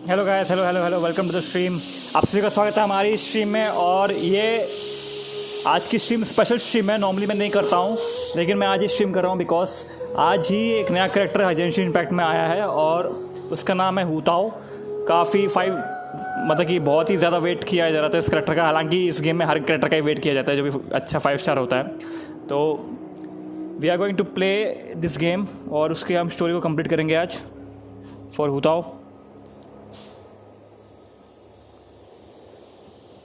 Hello guys, hello hello hello, welcome to the stream. आप सभी का स्वागत है हमारी स्ट्रीम में। और ये आज की स्ट्रीम स्पेशल स्ट्रीम है। नॉर्मली मैं नहीं करता हूँ, लेकिन मैं आज ही स्ट्रीम कर रहा हूँ बिकॉज आज ही एक नया करेक्टर जेंशिन इम्पैक्ट में आया है और उसका नाम है हूताओ। काफ़ी मतलब कि बहुत ही ज़्यादा वेट किया जा रहा था इस करेक्टर का। हालांकि इस गेम में हर करेक्टर का ही वेट किया जाता है जो भी अच्छा 5 स्टार होता है। तो we are going to play this game और उसके हम स्टोरी को कंप्लीट करेंगे आज फॉर हूताओ।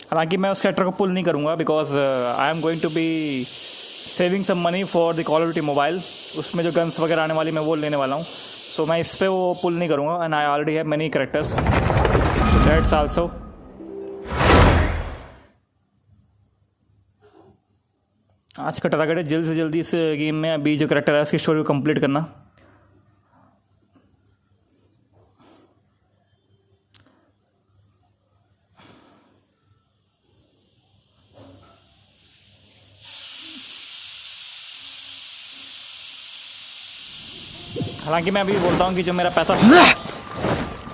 हालांकि मैं उस कैरेक्टर को पुल नहीं करूँगा because I am going to be saving some money for the call of duty mobile. उसमें जो गन्स वगैरह आने वाली मैं वो लेने वाला हूँ। सो मैं इस पर वो पुल नहीं करूँगा and I already have many characters that's also. आज का टारगेट है जल्दी से जल्दी इस गेम में अभी जो कैरेक्टर है उसकी स्टोरी को कंप्लीट करना। हालांकि मैं अभी बोलता हूँ कि जो मेरा पैसा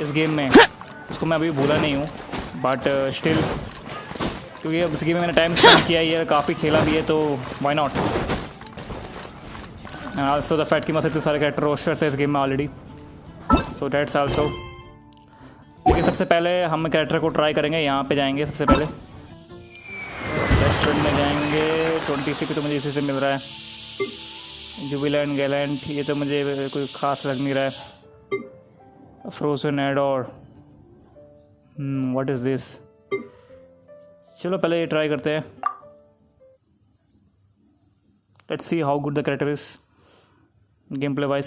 इस गेम में उसको मैं अभी भूला नहीं हूँ, बट स्टिल क्योंकि अब इस गेम में मैंने टाइम स्पेंड किया है, काफ़ी खेला भी है, तो why not. And also the fact कि मैं इतने सारे कैरेक्टर रोस्टर्स है इस गेम में ऑलरेडी, सो दैट्स आल्सो। लेकिन सबसे पहले हम कैरेक्टर को ट्राई करेंगे। यहाँ पे जाएंगे सबसे पहले, रेस्टोरेंट में जाएंगे। 20 की तो मुझे इसी से मिल रहा है। जुबिलेंट गैलेंट ये तो मुझे कोई खास लग नहीं रहा है। फ्रोजन एड और व्हाट इज दिस। चलो पहले ये ट्राई करते हैं। Let's see how good the character is game play wise.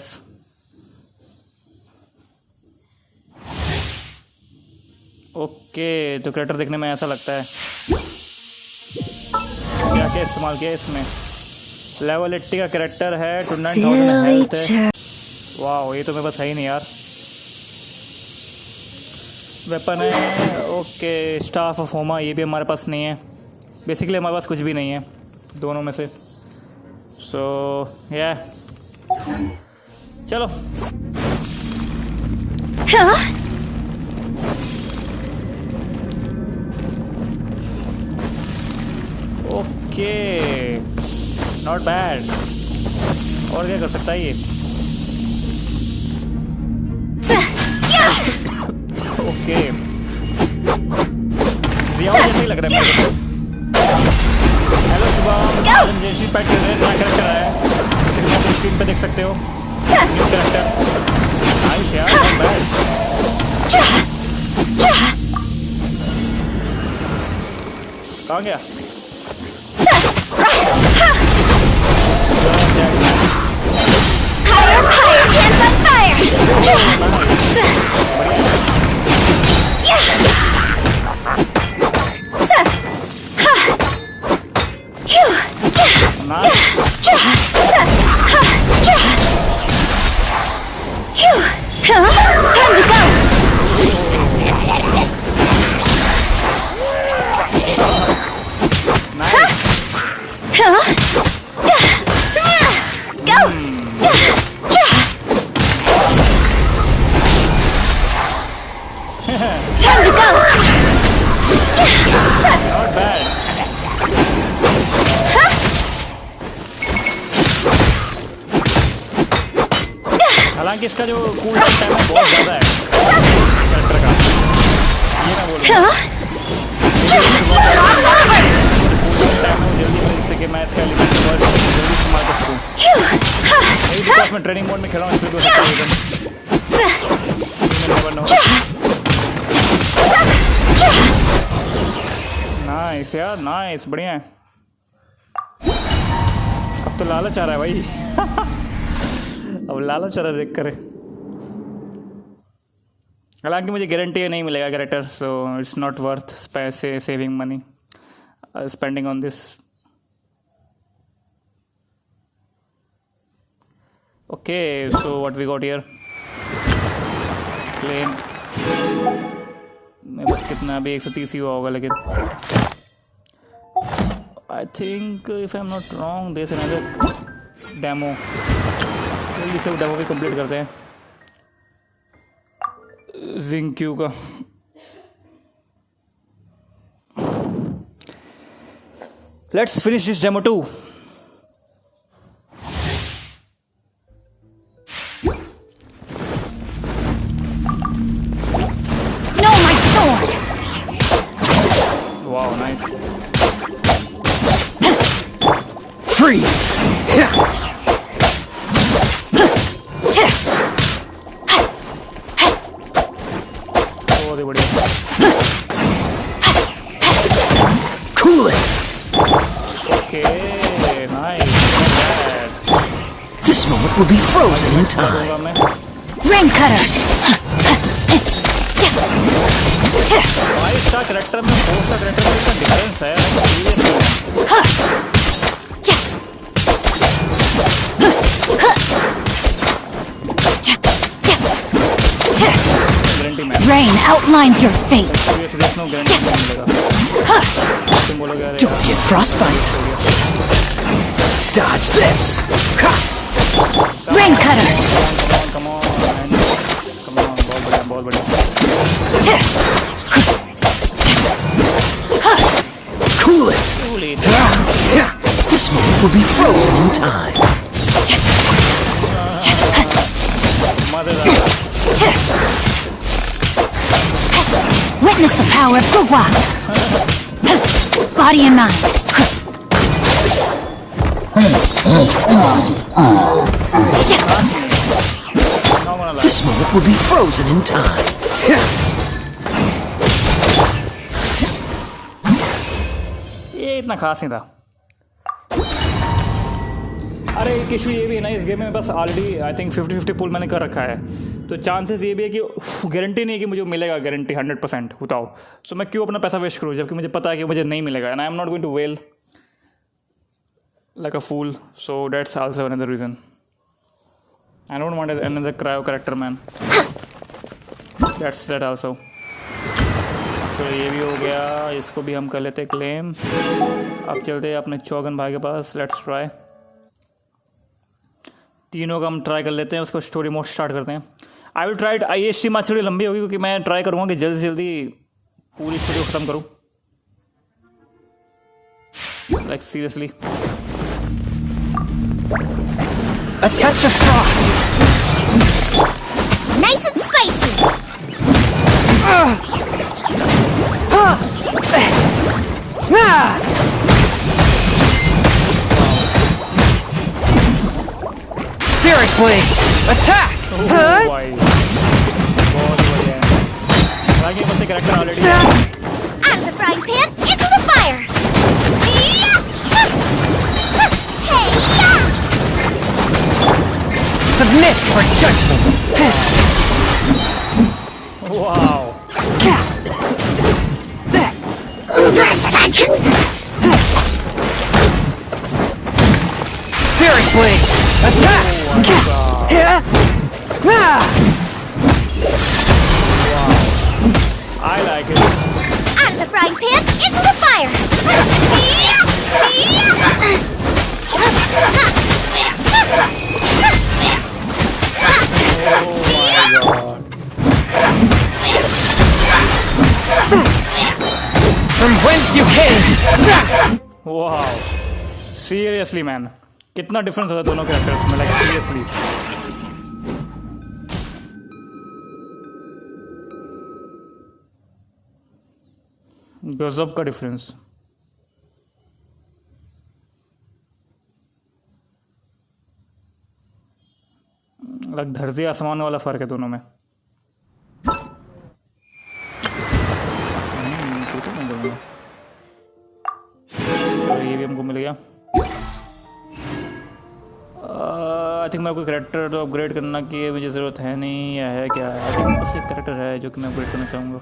Okay, तो कैरेक्टर देखने में ऐसा लगता है। क्या क्या इस्तेमाल किया इसमें? लेवल 80 का कैरेक्टर है, 29,000 हेल्थ है। वाह, ये तो मेरे पास है ही नहीं यार। वेपन है, ओके। स्टाफ ऑफ होमा ये भी हमारे पास नहीं है। बेसिकली हमारे पास कुछ भी नहीं है दोनों में से। सो या चलो ओके, नॉट बैड। और क्या कर सकता है ये? ओके, जियाओ जैसे ही लग रहा है मेरे को। हेलो शुभम, जेंशिन पैक कर रहे हैं, नया कैरेक्टर आया है, जैसे कि आप स्क्रीन पे देख सकते हो। न्यू कैरेक्टर, नाइस यार, नॉट बैड। कहाँ गया? हालांकि इसका जो कूल डाउन टाइम है बहुत ज़्यादा है कैरेक्टर का, ये मैं बोलूँगा। जल्दी में, जिससे कि मैं इसका एलिमेंट जल्दी इस्तेमाल कर सकूँ। नहीं बिकॉज मैं ट्रेनिंग मोड में खेल रहा हूँ, इसलिए हो सकता है। नाइस यार, नाइस, बढ़िया है। अब तो लालच आ रहा है भाई। अब लालच आ रहा है देख कर। हालांकि मुझे गारंटी नहीं मिलेगा character, so it's not worth पैसे saving money spending on this. Okay, so what we got here? Plane में बस कितना अभी 130 ही हुआ होगा, लेकिन I think if I am not wrong this another demo. जल्दी से वो डेमो भी कंप्लीट करते हैं। जिंक्यू का। Let's finish this demo 2। No, my sword! Wow, nice. Freeze! बहुत ही बढ़िया। Cool it! Okay, nice. This moment will be frozen in time. करूँगा मैं। Rain cutter! भाई इसका कैरेक्टर में फोर्स का कैरेक्टर में इतना डिफरेंस है। गारंटी में। Rain outlines your fate! Seriously, there's no guarantee नहीं मिलेगा। तुम बोलोगे अरे Don't get frostbite. Dodge this. Ha! Rain cutter! come on, बहुत बढ़िया। Cool it. This moment will be frozen in time. मजेदार। Witness the power of Gugwa! Body and mind! This moment will be frozen in time. ये इतना खास नहीं था। अरे एक इशू ये भी है ना इस गेम में, बस ऑलरेडी आई थिंक 50-50 पुल मैंने कर रखा है, तो चांसेस ये भी है कि गारंटी नहीं है कि मुझे मिलेगा, गारंटी 100% बताओ। सो मैं क्यों अपना पैसा वेस्ट करूँ जबकि मुझे पता है कि मुझे नहीं मिलेगा, and I am not going to well like a fool. So that's also another reason. I don't want another cryo character man, that's that also. तो ये भी हो गया, इसको भी हम कर लेते हैं क्लेम। अब चलते हैं अपने चौगन भाई के पास, लेट्स ट्राई। तीनों का हम ट्राई कर लेते हैं, उसको स्टोरी मोड स्टार्ट करते हैं। I will try. ये स्ट्रीम आज थोड़ी लंबी होगी क्योंकि मैं ट्राई करूँगा कि जल्दी से जल्दी पूरी स्टोरी को ख़त्म करूँ, like seriously. A touch of frost. Nice and spicy! Spirit blade. Attack. भाई बहुत बढ़िया है। बाकी बस एक कैरेक्टर ऑलरेडी है। Out of the frying pan, into the fire! Submit for judgment. Wow, Spirit blade. Attack. I like it. Out of the frying pan, into the fire! From whence you came. Wow, seriously man, कितना difference होता है दोनों characters में, like seriously. गजब का difference. Like धरती आसमान वाला फर्क है दोनों में। ये भी हमको मिल गया। आई थिंक मेरे को कैरेक्टर तो अपग्रेड करना की मुझे ज़रूरत है नहीं, या है क्या? आई थिंक बस एक कैरेक्टर है जो कि मैं अपग्रेड करना चाहूँगा।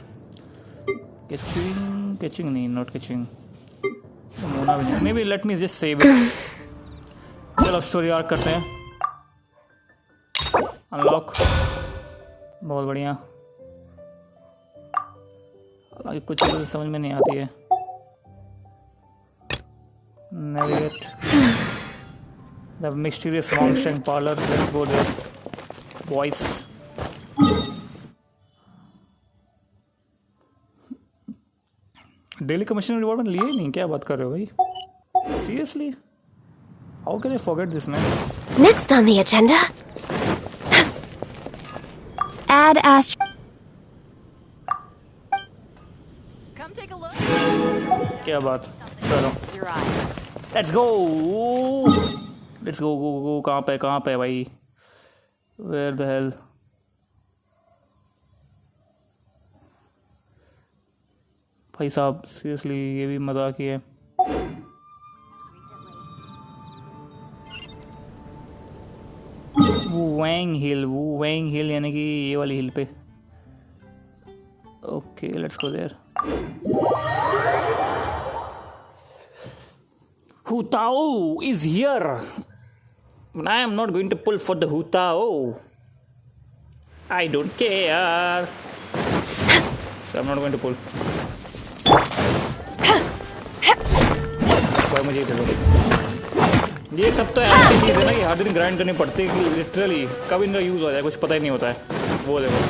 कैचिंग नहीं, नॉट कैचिंग, मोना भी नहीं। May be let me just save it. चलो स्टोरी आर्क करते हैं। अनलॉक, बहुत बढ़िया। आगे कुछ चीज़ें समझ में नहीं आती है। Navigate the mysterious Longshank parlor. Let's go there, boys. Daily commission reward मैंने लिए ही नहीं, क्या बात कर रहे हो भाई? Seriously? How can I forget this man? Next on the agenda, add Astro. Come take a look. क्या बात? चलो Your eye. Let's go, let's go go go. कहाँ पे भाई? Where the hell? भाई साहब सीरियसली ये भी मजाक ही है। वो वैंग हिल यानी कि ये वाली हिल पे। Okay let's go there. Hu Tao is here. I am not going to pull for the Hu Tao. I don't care. So I'm not going to pull. भाई मुझे दे दो। ये सब तो ऐसी चीज़ है ना कि हर दिन ग्राइंड करनी पड़ती है कि लिटरली कब इनका यूज़ हो जाए कुछ पता ही नहीं होता है। वो देखो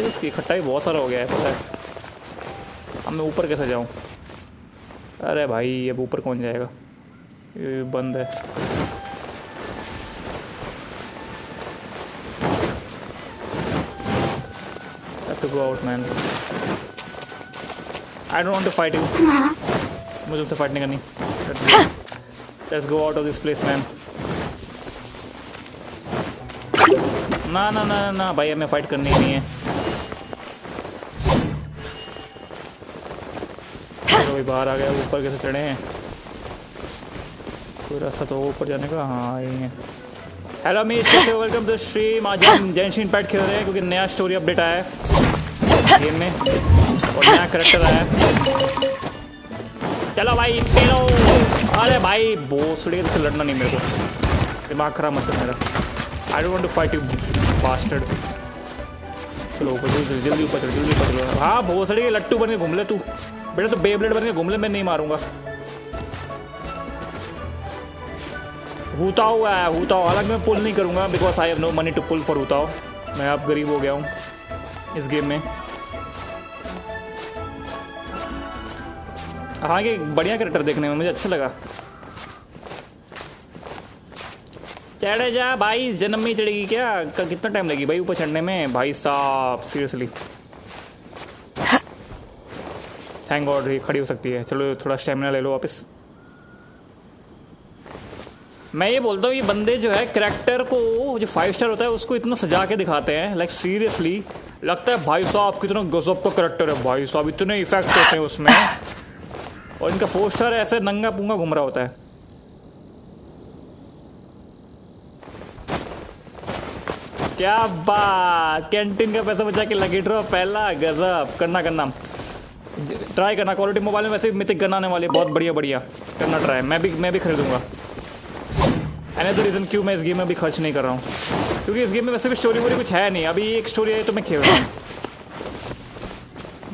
इसकी खट्टा भी बहुत सारा हो गया है पता है। अब मैं ऊपर कैसे जाऊं? अरे भाई अब ऊपर कौन जाएगा? ये बंद है। I have to go out man. I don't want to fight you. मुझे उससे फाइट नहीं करनी। Let's go out of this place man. ना भाई हमें फाइट करनी ही नहीं है। कोई बाहर आ गया। ऊपर कैसे चढ़े हैं? कोई रास्ता तो ऊपर जाने का? हाँ यही है। Hello Meesh, welcome to stream. आज हम जेंशिन पैट खेल रहे हैं क्योंकि नया स्टोरी अपडेट आया है गेम में और नया करैक्टर आया है। चलो भाई पेलो। अरे भाई भोसड़ी से लड़ना नहीं, मेरे को दिमाग खराब मत कर मेरा। I don't want to fight you bastard. चलो ऊपर जल्दी ऊपर चलो। हाँ भोसड़ी के लट्टू बन के घूम ले तू बेटा, तो बेब्लेड बन के घूम ले, मैं नहीं मारूंगा। हुताओ है हुताओ। हालांकि मैं पुल नहीं करूंगा because I have no money to pull for Hu Tao. मैं अब गरीब हो गया हूँ इस गेम में। हाँ ये बढ़िया कैरेक्टर देखने में मुझे अच्छा लगा। चढ़े जा भाई, जन्म में ही चढ़ेगी क्या? कितना टाइम लगेगी भाई ऊपर चढ़ने में? भाई साहब सीरियसली थैंक गॉड ये खड़ी हो सकती है। चलो थोड़ा स्टेमिना ले लो वापस। मैं ये बोलता हूँ ये बंदे जो है करैक्टर को जो 5 स्टार होता है उसको इतना सजा के दिखाते हैं लाइक सीरियसली लगता है भाई साहब कितना गजब का करैक्टर है भाई साहब, इतने इफेक्ट होते हैं उसमें। और इनका 4 स्टार ऐसे नंगा पुंगा घूम रहा होता है। क्या बात, कैंटीन का पैसा बचा के लगी ड्रॉ पहला गजब। करना ट्राई करना। क्वालिटी मोबाइल में वैसे भी मिथिक गन आने वाली है बहुत बढ़िया करना ट्राई। मैं भी खरीदूंगा। अनदर रीज़न क्यों मैं इस गेम में भी खर्च नहीं कर रहा हूँ क्योंकि इस गेम में वैसे भी स्टोरी वोरी कुछ है नहीं। अभी एक स्टोरी है तो मैं खेल रहा हूँ।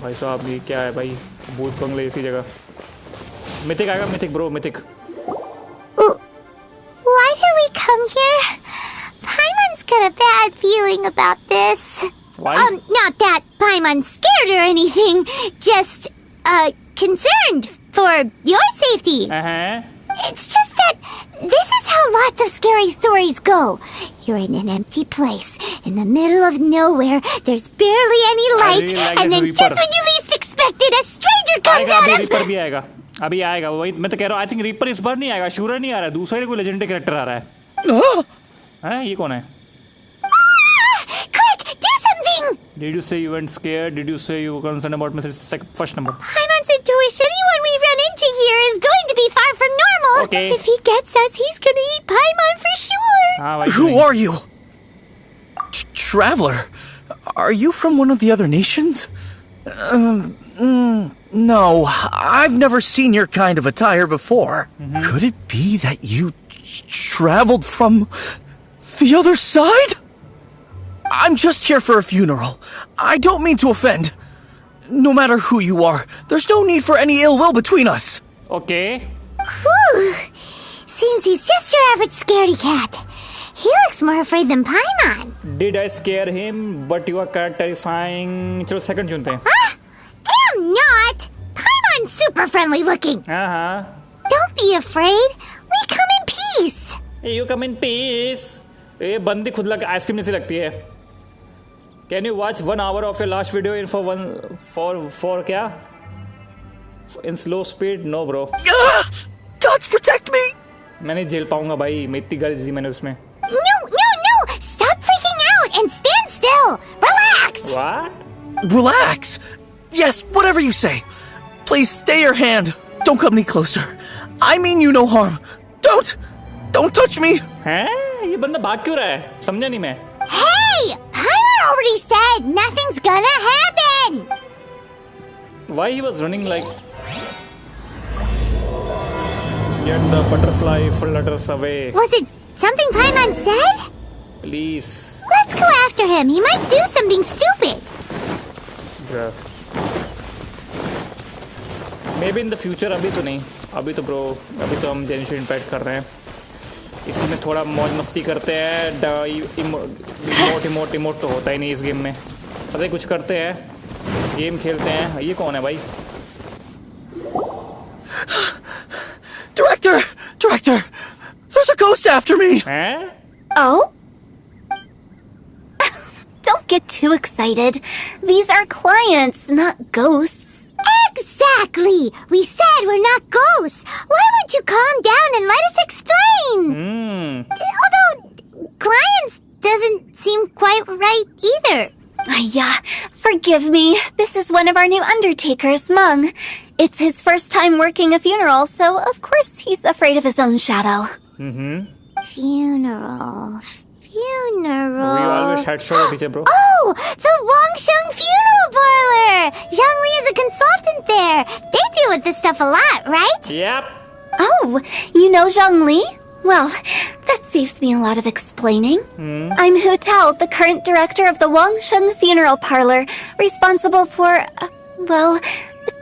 भाई साहब ये क्या है भाई? भूत बंगले इसी जगह। मिथिक आएगा। Mythic bro mythic. Why did we come here? Paimon's got a bad feeling about this. Why? Not that Paimon's scared or anything. Just, concerned for your safety. It's just that this is how lots of scary stories go. You're in an empty place, in the middle of nowhere. There's barely any light, really like and then Reaper. just when you least expect it, a stranger comes आएगा out अभी of... reaper भी आएगा। अभी आएगा वही मैं तो कह रहा हूँ। आई थिंक रीपर इस बार नहीं आएगा। शूरर नहीं आ रहा है, दूसरा ही कोई लेजेंडरी कैरेक्टर आ रहा है। हैं ये कौन है? Quick, do something! Did you say you weren't scared? Did you say you were concerned about my first number? Paimon's intuition, anyone we run into here is going to be far from normal. Okay. If he gets us, he's gonna eat Paimon for sure. हाँ भाई Who are you? Traveler? Are you from one of the other nations? No, I've never seen your kind of attire before. Could it be that you traveled from the other side? I'm just here for a funeral. I don't mean to offend. No matter who you are, there's no need for any ill will between us. Okay. Whew. Seems he's just your average scaredy cat. He looks more afraid than Paimon. Did I scare him? But you are kind of terrifying. चलो second चुनते हैं. I'm not. Paimon's super friendly looking. हाँ. Don't be afraid. We come in peace. Hey, you come in peace. ये बंदी खुद लग ice cream जैसी लगती है. Can you watch 1 hour of your last video in for क्या? In slow speed? No, bro. Gods protect me! मैं नहीं झेल पाऊंगा भाई. मैं इतनी गाली दी मैंने उसमें. No! Stop freaking out and stand still. Relax. What? Relax! Yes, whatever you say. Please stay your hand. Don't come any closer. I mean you no harm. Don't touch me. हैं? ये बंदा भाग क्यों रहा है? समझा नहीं मैं. Hey! Paimon already said nothing's gonna happen. Why he was running like? Get the butterfly flutters away. Was it something Paimon said? Please. Let's go after him. He might do something stupid. Yeah. Maybe in the future. अभी तो नहीं. अभी तो bro. अभी तो हम Genshin impact कर रहे हैं. इसी में थोड़ा मौज मस्ती करते हैं. इमोट तो होता ही नहीं इस गेम में. पता ही कुछ करते हैं. गेम खेलते हैं. ये कौन है भाई? Director! There's a ghost after me! हैं? Oh? Don't get too excited. These are clients, not ghosts. Exactly. We said we're not ghosts. Why won't you calm down and let us explain? Although clients doesn't seem quite right either. Yeah, forgive me. This is one of our new undertakers, Mung. It's his first time working a funeral, so of course he's afraid of his own shadow. Funeral. We always had show teacher, bro. Oh, the Wangsheng Funeral Parlor. Zhangli is a consultant there. They deal with this stuff a lot, right? Yep. Oh, you know Zhongli? Well, that saves me a lot of explaining. I'm Hu Tao, the current director of the Wangsheng Funeral Parlor, responsible for,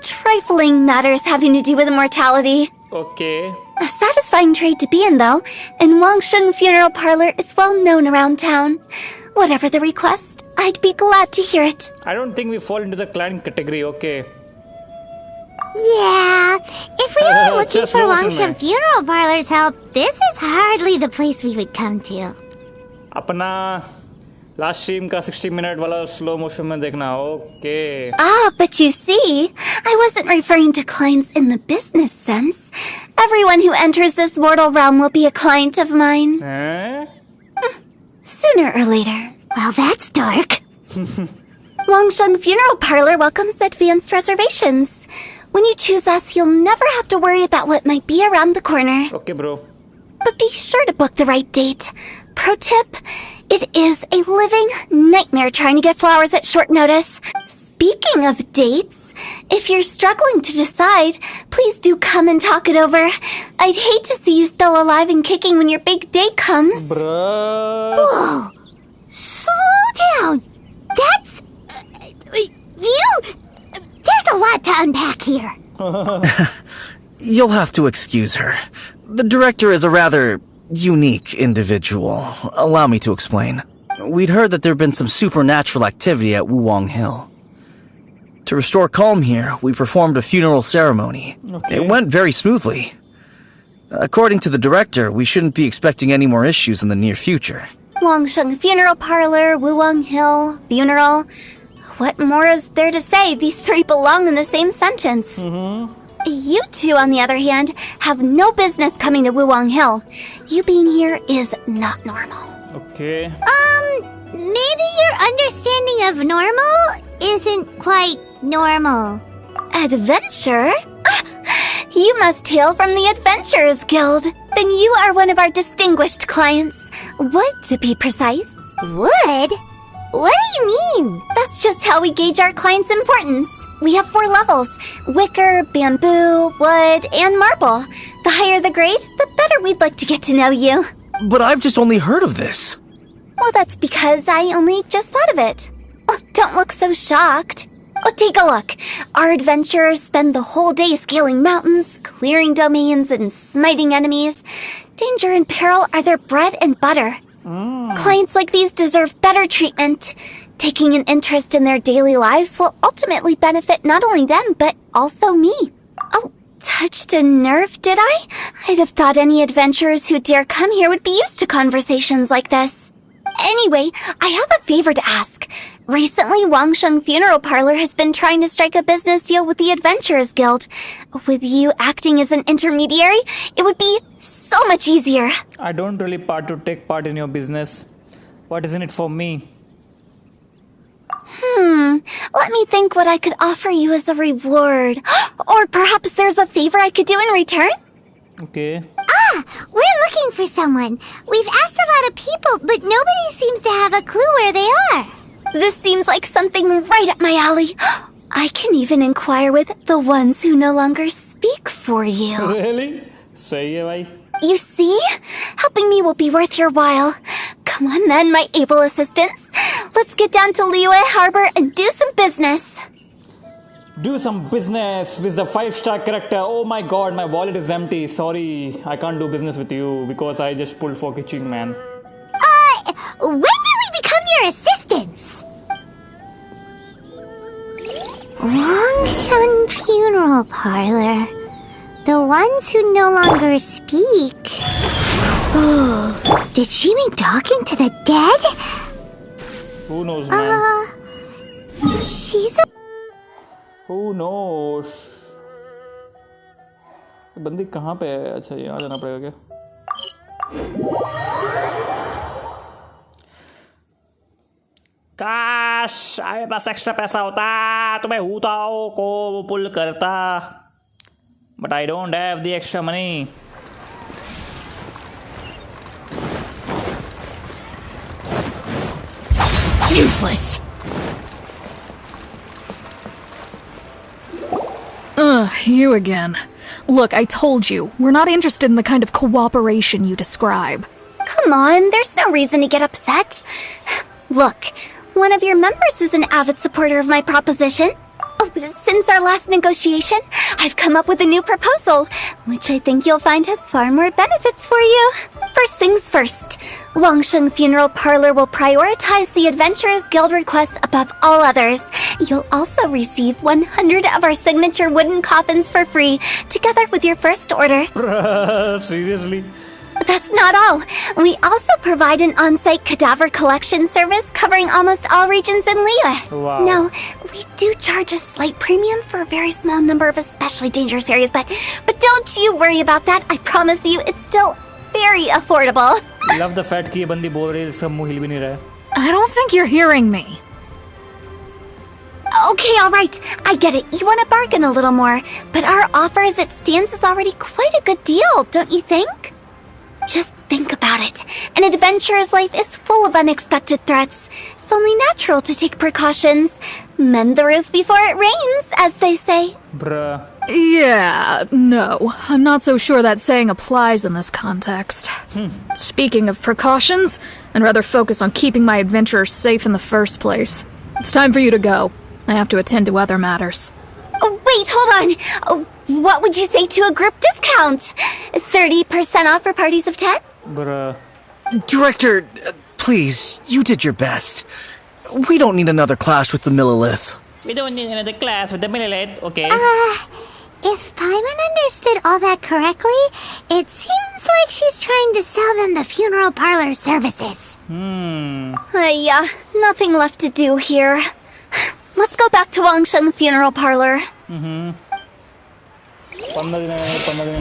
trifling matters having to do with immortality. Okay. A satisfying trade to be in, though, and Wangsheng Funeral Parlor is well known around town. Whatever the request, I'd be glad to hear it. I don't think we fall into the client category, okay. Yeah, if we were looking Just for listen, Wangsheng man. Funeral Parlor's help, this is hardly the place we would come to. अपना last stream का 60 minute वाला slow motion में देखना. Okay. Ah, but you see, I wasn't referring to clients in the business sense. Everyone who enters this mortal realm will be a client of mine, हैं? sooner or later. Well, that's dark. Wangsheng Funeral Parlor welcomes advanced reservations. When you choose us, you'll never have to worry about what might be around the corner. Okay, bro. But be sure to book the right date. Pro tip, it is a living nightmare trying to get flowers at short notice. Speaking of dates, if you're struggling to decide, please do come and talk it over. I'd hate to see you still alive and kicking when your big day comes. Bruh. Whoa! Slow down! That's... There's a lot to unpack here. You'll have to excuse her. The director is a rather unique individual. Allow me to explain. We'd heard that there'd been some supernatural activity at Wuwang Hill. To restore calm here, we performed a funeral ceremony. Okay. It went very smoothly. According to the director, we shouldn't be expecting any more issues in the near future. Wangsheng Funeral Parlor, Wuwang Hill, funeral. What more is there to say? These three belong in the same sentence. You two, on the other hand, have no business coming to Wuwang Hill. You being here is not normal. Okay. Maybe your understanding of normal isn't quite normal. Adventure? You must hail from the Adventurers Guild. Then you are one of our distinguished clients. Wood, to be precise. Wood? What do you mean? That's just how we gauge our clients' importance. We have 4 levels: wicker, bamboo, wood, and marble. The higher the grade, the better we'd like to get to know you. But I've just only heard of this. Well, that's because I only just thought of it. Oh, don't look so shocked. Oh, take a look. Our adventurers spend the whole day scaling mountains, clearing domains, and smiting enemies. Danger and peril are their bread and butter. Clients like these deserve better treatment. Taking an interest in their daily lives will ultimately benefit not only them, but also me. Oh, touched a nerve, did I? I'd have thought any adventurers who dare come here would be used to conversations like this. Anyway, I have a favor to ask. Recently, Wangsheng Funeral Parlor has been trying to strike a business deal with the Adventurers Guild. With you acting as an intermediary, it would be so much easier. I don't really take part in your business. What is in it for me? Let me think what I could offer you as a reward. Or perhaps there's a favor I could do in return? Okay. We're looking for someone. We've asked a lot of people, but nobody seems to have a clue where they are. This seems like something right up my alley. I can even inquire with the ones who no longer speak for you. Really? सही है भाई. You see? Helping me will be worth your while. Come on then, my able assistants. Let's get down to Liyue Harbor and do some business. Do some business with the 5-star character. Oh my god, my wallet is empty. Sorry, I can't do business with you because I just pulled for kitchen, man. When did we become your assistants? Wangsheng Funeral Parlor. The ones who no longer speak. Oh, did she mean talking to the dead? Who knows, man? She's a... Who knows? बंदी कहाँ पे है? अच्छा यहाँ जाना पड़ेगा क्या? काश मेरे पास एक्स्ट्रा पैसा होता तो मैं हूताओ को पुल करता. But I don't have the extra money. Useless. You again. Look, I told you, we're not interested in the kind of cooperation you describe. Come on, there's no reason to get upset. Look, one of your members is an avid supporter of my proposition. Oh, since our last negotiation, I've come up with a new proposal, which I think you'll find has far more benefits for you. First things first, Wangsheng Funeral Parlor will prioritize the Adventurers Guild requests above all others. You'll also receive 100 of our signature wooden coffins for free, together with your first order. Bruh, seriously? That's not all. We also provide an on-site cadaver collection service covering almost all regions in Liyue. Wow. Now, we do charge a slight premium for a very small number of especially dangerous areas, but don't you worry about that. I promise you, it's still very affordable. Love the fact कि ये बंदी बोल रही है इसका मुंह हिल भी नहीं रहा है. I don't think you're hearing me. Okay, all right. I get it. You want to bargain a little more, but our offer as it stands is already quite a good deal, don't you think? Just think about it. An adventurer's life is full of unexpected threats. It's only natural to take precautions. Mend the roof before it rains, as they say. Bruh. Yeah, no. I'm not so sure that saying applies in this context. Speaking of precautions, I'd rather focus on keeping my adventurers safe in the first place. It's time for you to go. I have to attend to other matters. Oh, wait, hold on. Oh, what would you say to a group discount? 30% off for parties of 10? Bruh. Director, please, you did your best. We don't need another clash with the Millilith. We don't need another class with the Millilith, okay? If Paimon understood all that correctly, it seems like she's trying to sell them the funeral parlor services. Yeah, nothing left to do here. Let's go back to Wangsheng Funeral Parlor.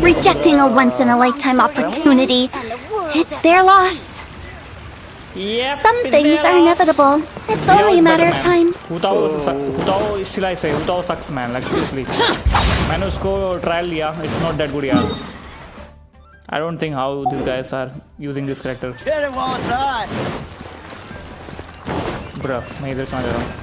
Rejecting a once-in-a-lifetime opportunity. It's their loss. Yep, Some things are inevitable. It's only a matter of time. Hutao still I say, Hutao sucks, man. Like, seriously. मैंने उसको trial लिया. It's not that good, यार. I don't think how these guys are using this character. Get it while it's hot. Bruh, मैं इधर कहाँ जा रहा हूँ?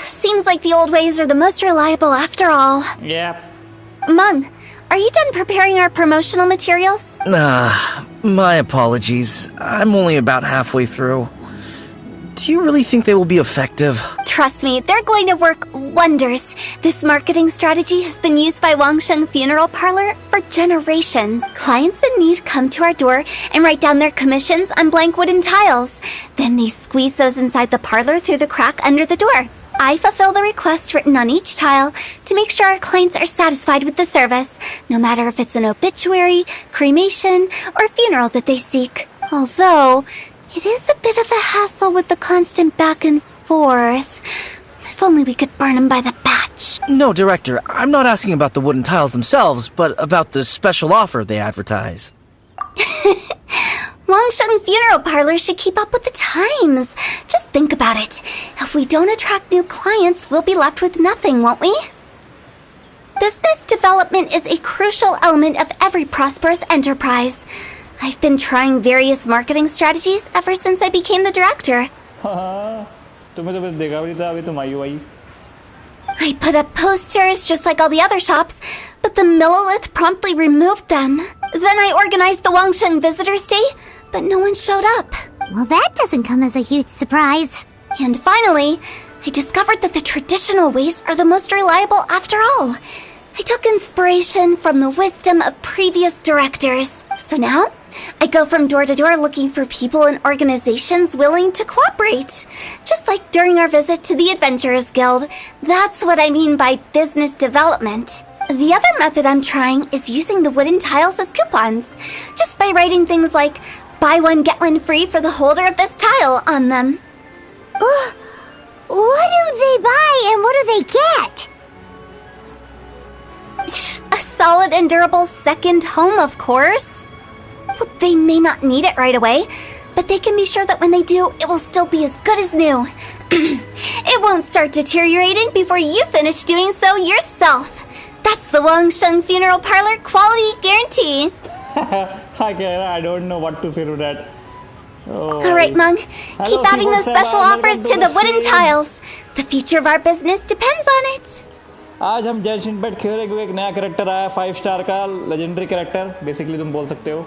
Seems Seems like the old ways are the most reliable after all. Yep. Mung, are you done preparing our promotional materials? My apologies. I'm only about halfway through. Do you really think they will be effective? Trust me, they're going to work wonders. This marketing strategy has been used by Wangsheng Funeral Parlor for generations. Clients in need come to our door and write down their commissions on blank wooden tiles. Then they squeeze those inside the parlor through the crack under the door. I fulfill the request written on each tile to make sure our clients are satisfied with the service, no matter if it's an obituary, cremation, or funeral that they seek. Although, it is a bit of a hassle with the constant back and forth. If only we could burn them by the batch. No, Director, I'm not asking about the wooden tiles themselves, but about the special offer they advertise. Wangsheng Funeral Parlor should keep up with the times. Just think about it. If we don't attract new clients, we'll be left with nothing, won't we? Business development is a crucial element of every prosperous enterprise. I've been trying various marketing strategies ever since I became the director. तुम्हें तो देखा भी नहीं था, अभी तुम आई हो आई. I put up posters just like all the other shops, but the Millilith promptly removed them. Then I organized the Wangsheng Visitors Day, but no one showed up. Well, that doesn't come as a huge surprise. And finally, I discovered that the traditional ways are the most reliable after all. I took inspiration from the wisdom of previous directors. So now, I go from door to door looking for people and organizations willing to cooperate. Just like during our visit to the Adventurers Guild. That's what I mean by business development. The other method I'm trying is using the wooden tiles as coupons. Just by writing things like, buy one get one free for the holder of this tile on them. What do they buy and what do they get? A solid and durable second home, of course. Well, they may not need it right away, but they can be sure that when they do, it will still be as good as new. It won't start deteriorating before you finish doing so yourself. That's the Wangsheng Funeral Parlor quality guarantee. I don't know what to say to that. Oh. Alright, Mung. Keep adding those special offers to the wooden tiles. The future of our business depends on it. आज हम Genshin पे खेल रहे, क्योंकि एक नया character आया 5 star का लेजेंडरी कैरेक्टर बेसिकली तुम बोल सकते हो,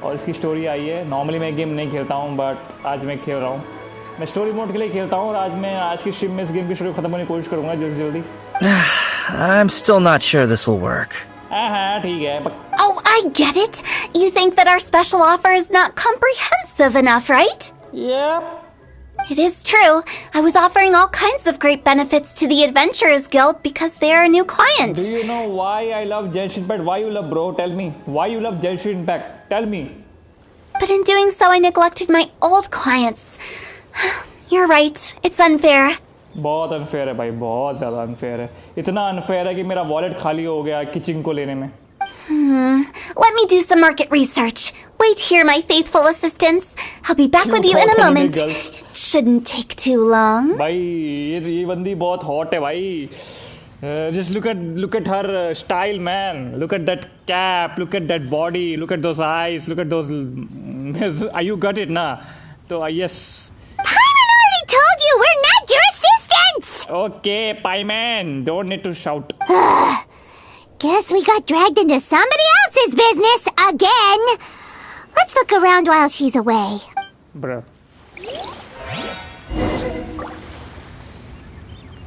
और इसकी स्टोरी आई है. नॉर्मली मैं गेम नहीं खेलता हूँ, बट आज मैं खेल रहा हूँ. मैं स्टोरी मोड के लिए खेलता हूँ, और आज की स्ट्रीम में इस गेम की स्टोरी खत्म होने की कोशिश करूँगा जल्दी. I'm still not sure this will work. हाँ ठीक है. Oh, I get it. You think that our special offer is not comprehensive enough, right? Yep. It is true. I was offering all kinds of great benefits to the Adventurers Guild because they are a new client. Do you know why I love Genshin Impact? Why you love, bro? Tell me. Why you love Genshin Impact? Tell me. But in doing so, I neglected my old clients. You're right. It's unfair. बहुत unfair है भाई, बहुत ज़्यादा unfair है. इतना unfair है कि मेरा वॉलेट खाली हो गया किचिंग को लेने में. Let me do some market research. Wait here, my faithful assistants. I'll be back with you in a moment. It shouldn't take too long. भाई ये बंदी बहुत हॉट है भाई. Just look at her style, man. Look at that cap. Look at that body. Look at those eyes. Look at those. You got it, na? So yes. Paimon already told you we're not your assistants! Okay, Pieman. Don't need to shout. Guess we got dragged into somebody else's business again. Let's look around while she's away. Bruh.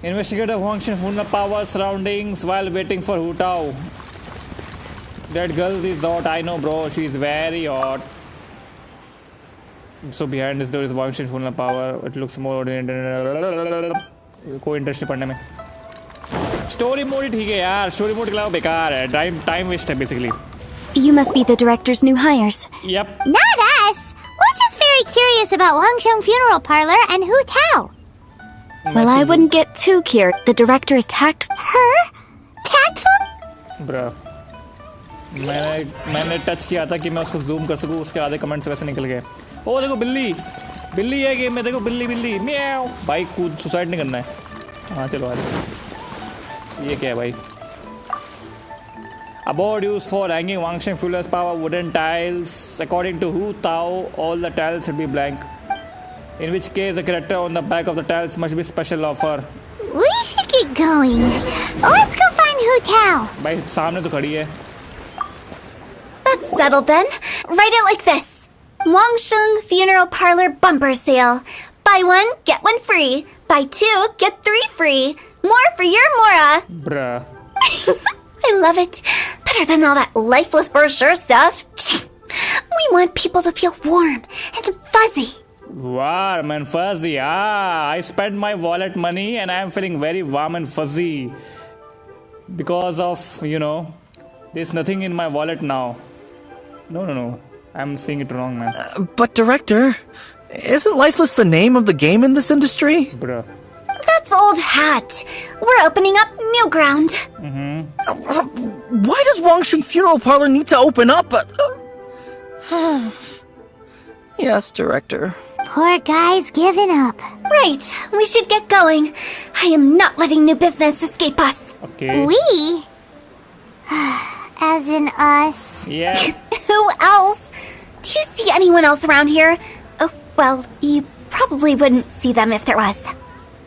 Investigate a function full power surroundings while waiting for Hu Tao. That girl is hot, I know, bro. She's very hot. So behind this door is function full power. It looks more कोई interest नहीं पढ़ने में. Story mode ही ठीक है यार. Story mode के अलावा बेकार है. टाइम वेस्ट है basically. You must be the director's new hires. Yep. Not us! We're just very curious about Wangsheng Funeral Parlor and Hu Tao. Well, I wouldn't get too cured. The director is tactful. Her? Tactful? Bruh. मैंने touch किया था कि मैं उसको zoom कर सकूं. उसके आधे कमेंट्स वैसे निकल गए. ओ देखो बिल्ली है गेम में. देखो बिल्ली म्याऊ. भाई कूद सुसाइड नहीं करना है. हाँ चलो आ जाओ. ये क्या है भाई? A board used for hanging Wangsheng Funeral's power wooden tiles. According to Hu Tao, all the tiles should be blank. In which case, the character on the back of the tiles must be special offer. We should going? Let's go find Hu Tao. भाई सामने तो खड़ी है. That's settled then. Write it like this. Wangsheng Funeral Parlor Bumper Sale. Buy one, get one free. Buy two, get three free. More for your Mora. Bruh. I love it. Better than all that lifeless brochure stuff. We want people to feel warm and fuzzy. Warm and fuzzy. I spent my wallet money and I am feeling very warm and fuzzy. Because of, there's nothing in my wallet now. No. I'm saying it wrong, man. But Director, isn't Lifeless the name of the game in this industry? Bruh. That's old hat. We're opening up new ground. Why does Wangsheng Funeral Parlor need to open up? Yes, Director. Poor guy's given up. Right, we should get going. I am not letting new business escape us. Okay. We? As in us. Yeah. Who else? Do you see anyone else around here? Oh, well, you probably wouldn't see them if there was.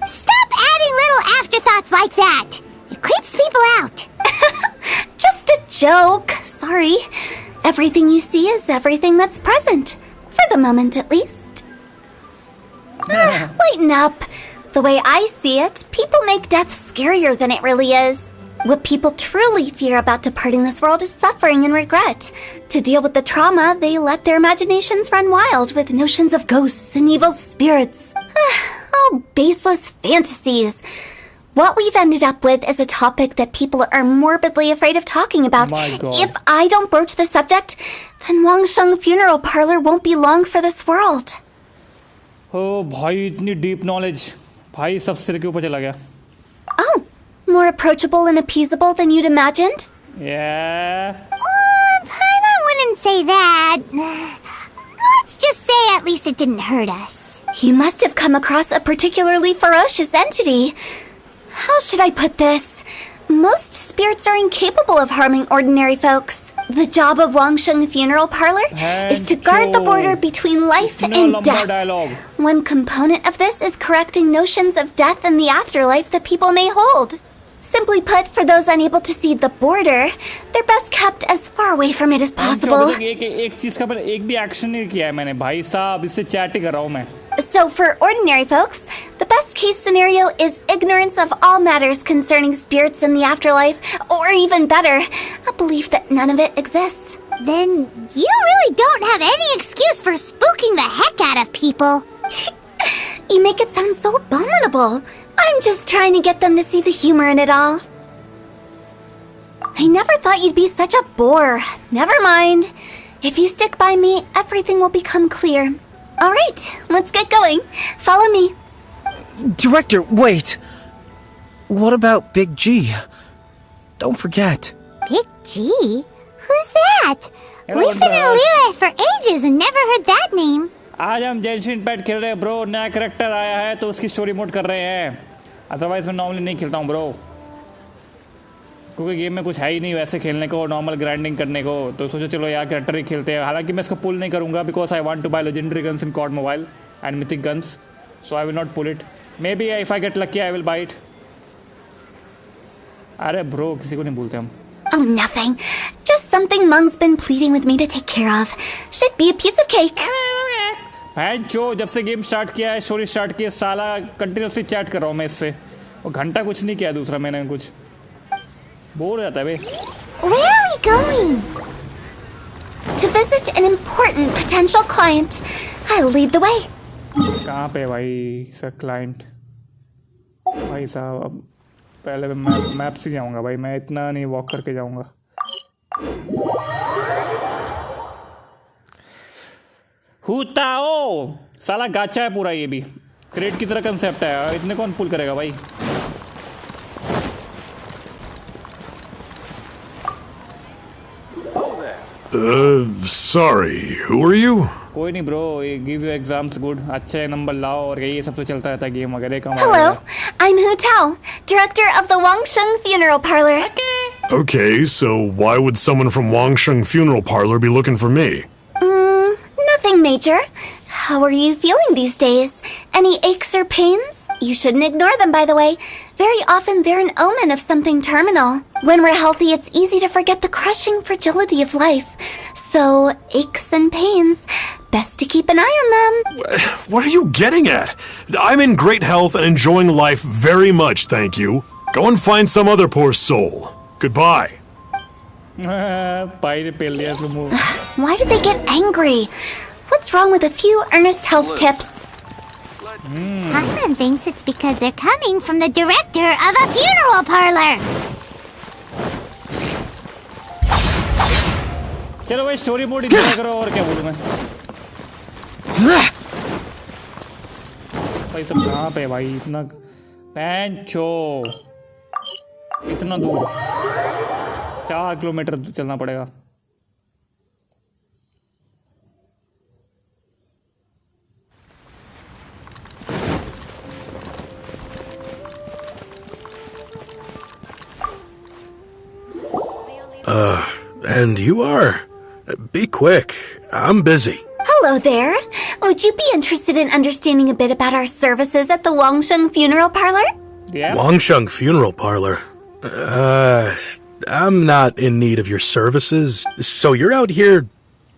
Stop adding little afterthoughts like that. It creeps people out. Just a joke. Sorry. Everything you see is everything that's present. For the moment, at least. Lighten up. The way I see it, people make death scarier than it really is. What people truly fear about departing this world is suffering and regret. To deal with the trauma, they let their imaginations run wild with notions of ghosts and evil spirits. Oh, baseless fantasies. What we've ended up with is a topic that people are morbidly afraid of talking about. My God. If I don't broach the subject, then Wangsheng Funeral Parlor won't be long for this world. Oh, भाई इतनी deep knowledge. भाई सब सिर के ऊपर चला गया. Oh, more approachable and appeasable than you'd imagined? Yeah. Paimon wouldn't say that. Let's just say at least it didn't hurt us. You must have come across a particularly ferocious entity. How should I put this? Most spirits are incapable of harming ordinary folks. The job of Wangsheng Funeral Parlor is to guard the border between life and death. Dialogue. One component of this is correcting notions of death and the afterlife that people may hold. Simply put, for those unable to see the border, they're best kept as far away from it as possible. एक चीज का पर एक भी action नहीं किया है मैंने भाई साहब इससे चैट ही कर रहा हूँ मैं. So for ordinary folks, the best case scenario is ignorance of all matters concerning spirits in the afterlife, or even better, a belief that none of it exists. Then you really don't have any excuse for spooking the heck out of people. You make it sound so abominable. I'm just trying to get them to see the humor in it all. I never thought you'd be such a bore. Never mind. If you stick by me, everything will become clear. All right, let's get going. Follow me. Director, wait. What about Big G? Don't forget. Big G? Who's that? We've been in Lille for ages and never heard that name. आज हम Genshin PAT खेल रहे हैं bro. नया character आया है तो उसकी स्टोरी मोड कर रहे हैं. अदरवाइज मैं नॉर्मली नहीं खेलता हूँ ब्रो, क्योंकि गेम में कुछ है ही नहीं वैसे खेलने को, नॉर्मल ग्राइंडिंग करने को. तो सोचो चलो यार कैरेक्टर ही खेलते हैं. हालांकि मैं इसको पुल नहीं करूँगा because I want to buy legendary guns in COD mobile and mythic guns, so I will not pull it. Maybe if I get lucky I will buy it. अरे bro किसी को नहीं भूलते हम. Oh, nothing. Just something Mung's been pleading with me to take care of. Should be a piece of cake. जो जब से game start किया है, स्टोरी स्टार्ट की है, साला कंटिन्यूसली चैट कर रहा हूँ मैं इससे. और घंटा कुछ नहीं किया दूसरा मैंने, कुछ बोर हो जाता है बे. Where are we going? To visit an important potential client. I'll lead the way. कहाँ पे भाई सर क्लाइंट? भाई साहब अब पहले मैं मैप से जाऊँगा भाई, मैं इतना नहीं वॉक करके जाऊँगा. हुताओ साला गाचा है पूरा, ये भी क्रेट की तरह कंसेप्ट है. इतने कौन पुल करेगा भाई. Sorry, who are you? कोई नहीं bro, give you exams good. अच्छे नंबर लाओ और ये सब तो चलता रहता है गेम वगैरह का. Hello, I'm Hu Tao, director of the Wangsheng Funeral Parlor. Okay, so why would someone from Wangsheng Funeral Parlor be looking for me? Nothing major. How are you feeling these days? Any aches or pains? You shouldn't ignore them, by the way. Very often they're an omen of something terminal. When we're healthy, it's easy to forget the crushing fragility of life. So, aches and pains, best to keep an eye on them. What are you getting at? I'm in great health and enjoying life very much, thank you. Go and find some other poor soul. Goodbye. Why Why do they get angry? What's wrong with a few earnest health tips? Paimon thinks it's because they're coming from the director of a funeral parlor. चलो भाई story mode इतना करो और क्या बोलूं मैं भाई सब कहाँ पे भाई इतना पैंचो इतना दूर 4 किलोमीटर चलना पड़ेगा And you are? Be quick. I'm busy. Hello there. Would you be interested in understanding a bit about our services at the Wangsheng Funeral Parlor? Yeah. Wangsheng Funeral Parlor? I'm not in need of your services. So you're out here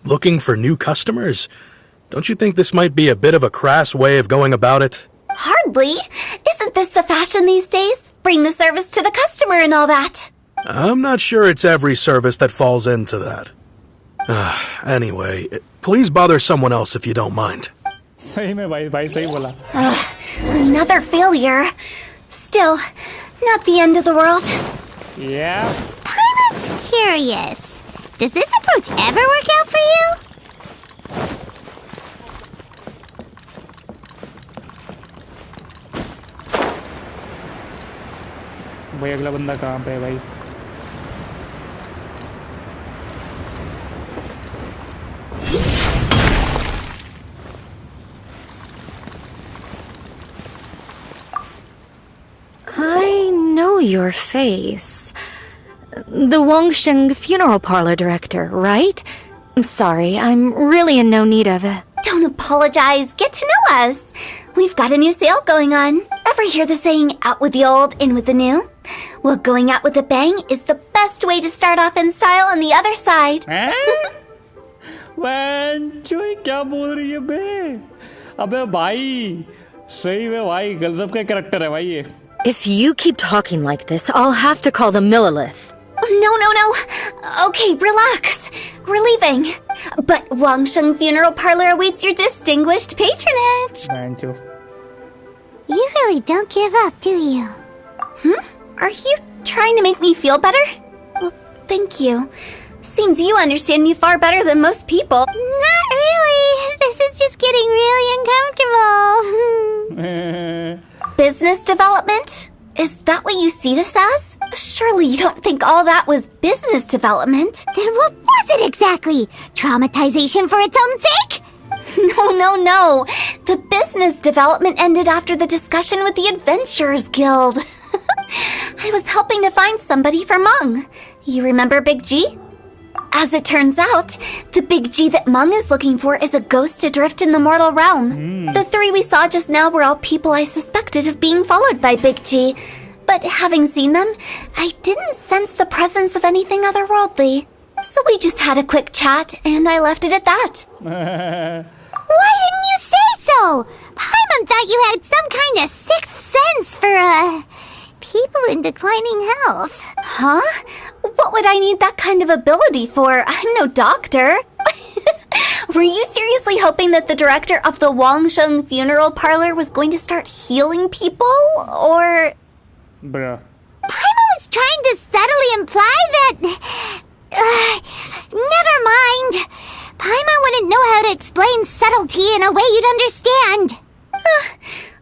looking for new customers? Don't you think this might be a bit of a crass way of going about it? Hardly. Isn't this the fashion these days? Bring the service to the customer and all that. I'm not sure it's every service that falls into that. Anyway, please bother someone else if you don't mind. सही में भाई सही बोला Another failure. Still, not the end of the world. Yeah. Paimon's curious. Does this approach ever work out for you? भाई अगला बंदा कहाँ पे है भाई I know your face. The Wangsheng Funeral Parlor director, right? I'm sorry, I'm really in no need of it. Don't apologize. Get to know us. We've got a new sale going on. Ever hear the saying, out with the old, in with the new? Well, going out with a bang is the best way to start off in style on the other side. पैंचो क्या बोल रही है बे अबे भाई सही में भाई गजब का कैरेक्टर है भाई ये If you keep talking like this, I'll have to call the Millilith. No. Okay, relax. We're leaving. But Wangsheng Funeral Parlor awaits your distinguished patronage. पैंचो You really don't give up, do you? Are you trying to make me feel better? Well, thank you. Seems you understand me far better than most people. Not really. This is just getting really uncomfortable. Business development? Is that what you see this as? Surely you don't think all that was business development. Then what was it exactly? Traumatization for its own sake? No. The business development ended after the discussion with the Adventurers Guild. I was helping to find somebody for Meng. You remember Big G? As it turns out, the Big G that Meng is looking for is a ghost adrift in the mortal realm. The three we saw just now were all people I suspected of being followed by Big G. But having seen them, I didn't sense the presence of anything otherworldly. So we just had a quick chat, and I left it at that. Why didn't you say so? Paimon thought you had some kind of sixth sense for, people in declining health. Huh? What would I need that kind of ability for? I'm no doctor. Were you seriously hoping that the director of the Wangsheng Funeral Parlor was going to start healing people? Or... Bruh. Paimon was trying to subtly imply that... never mind. Paimon wouldn't know how to explain subtlety in a way you'd understand.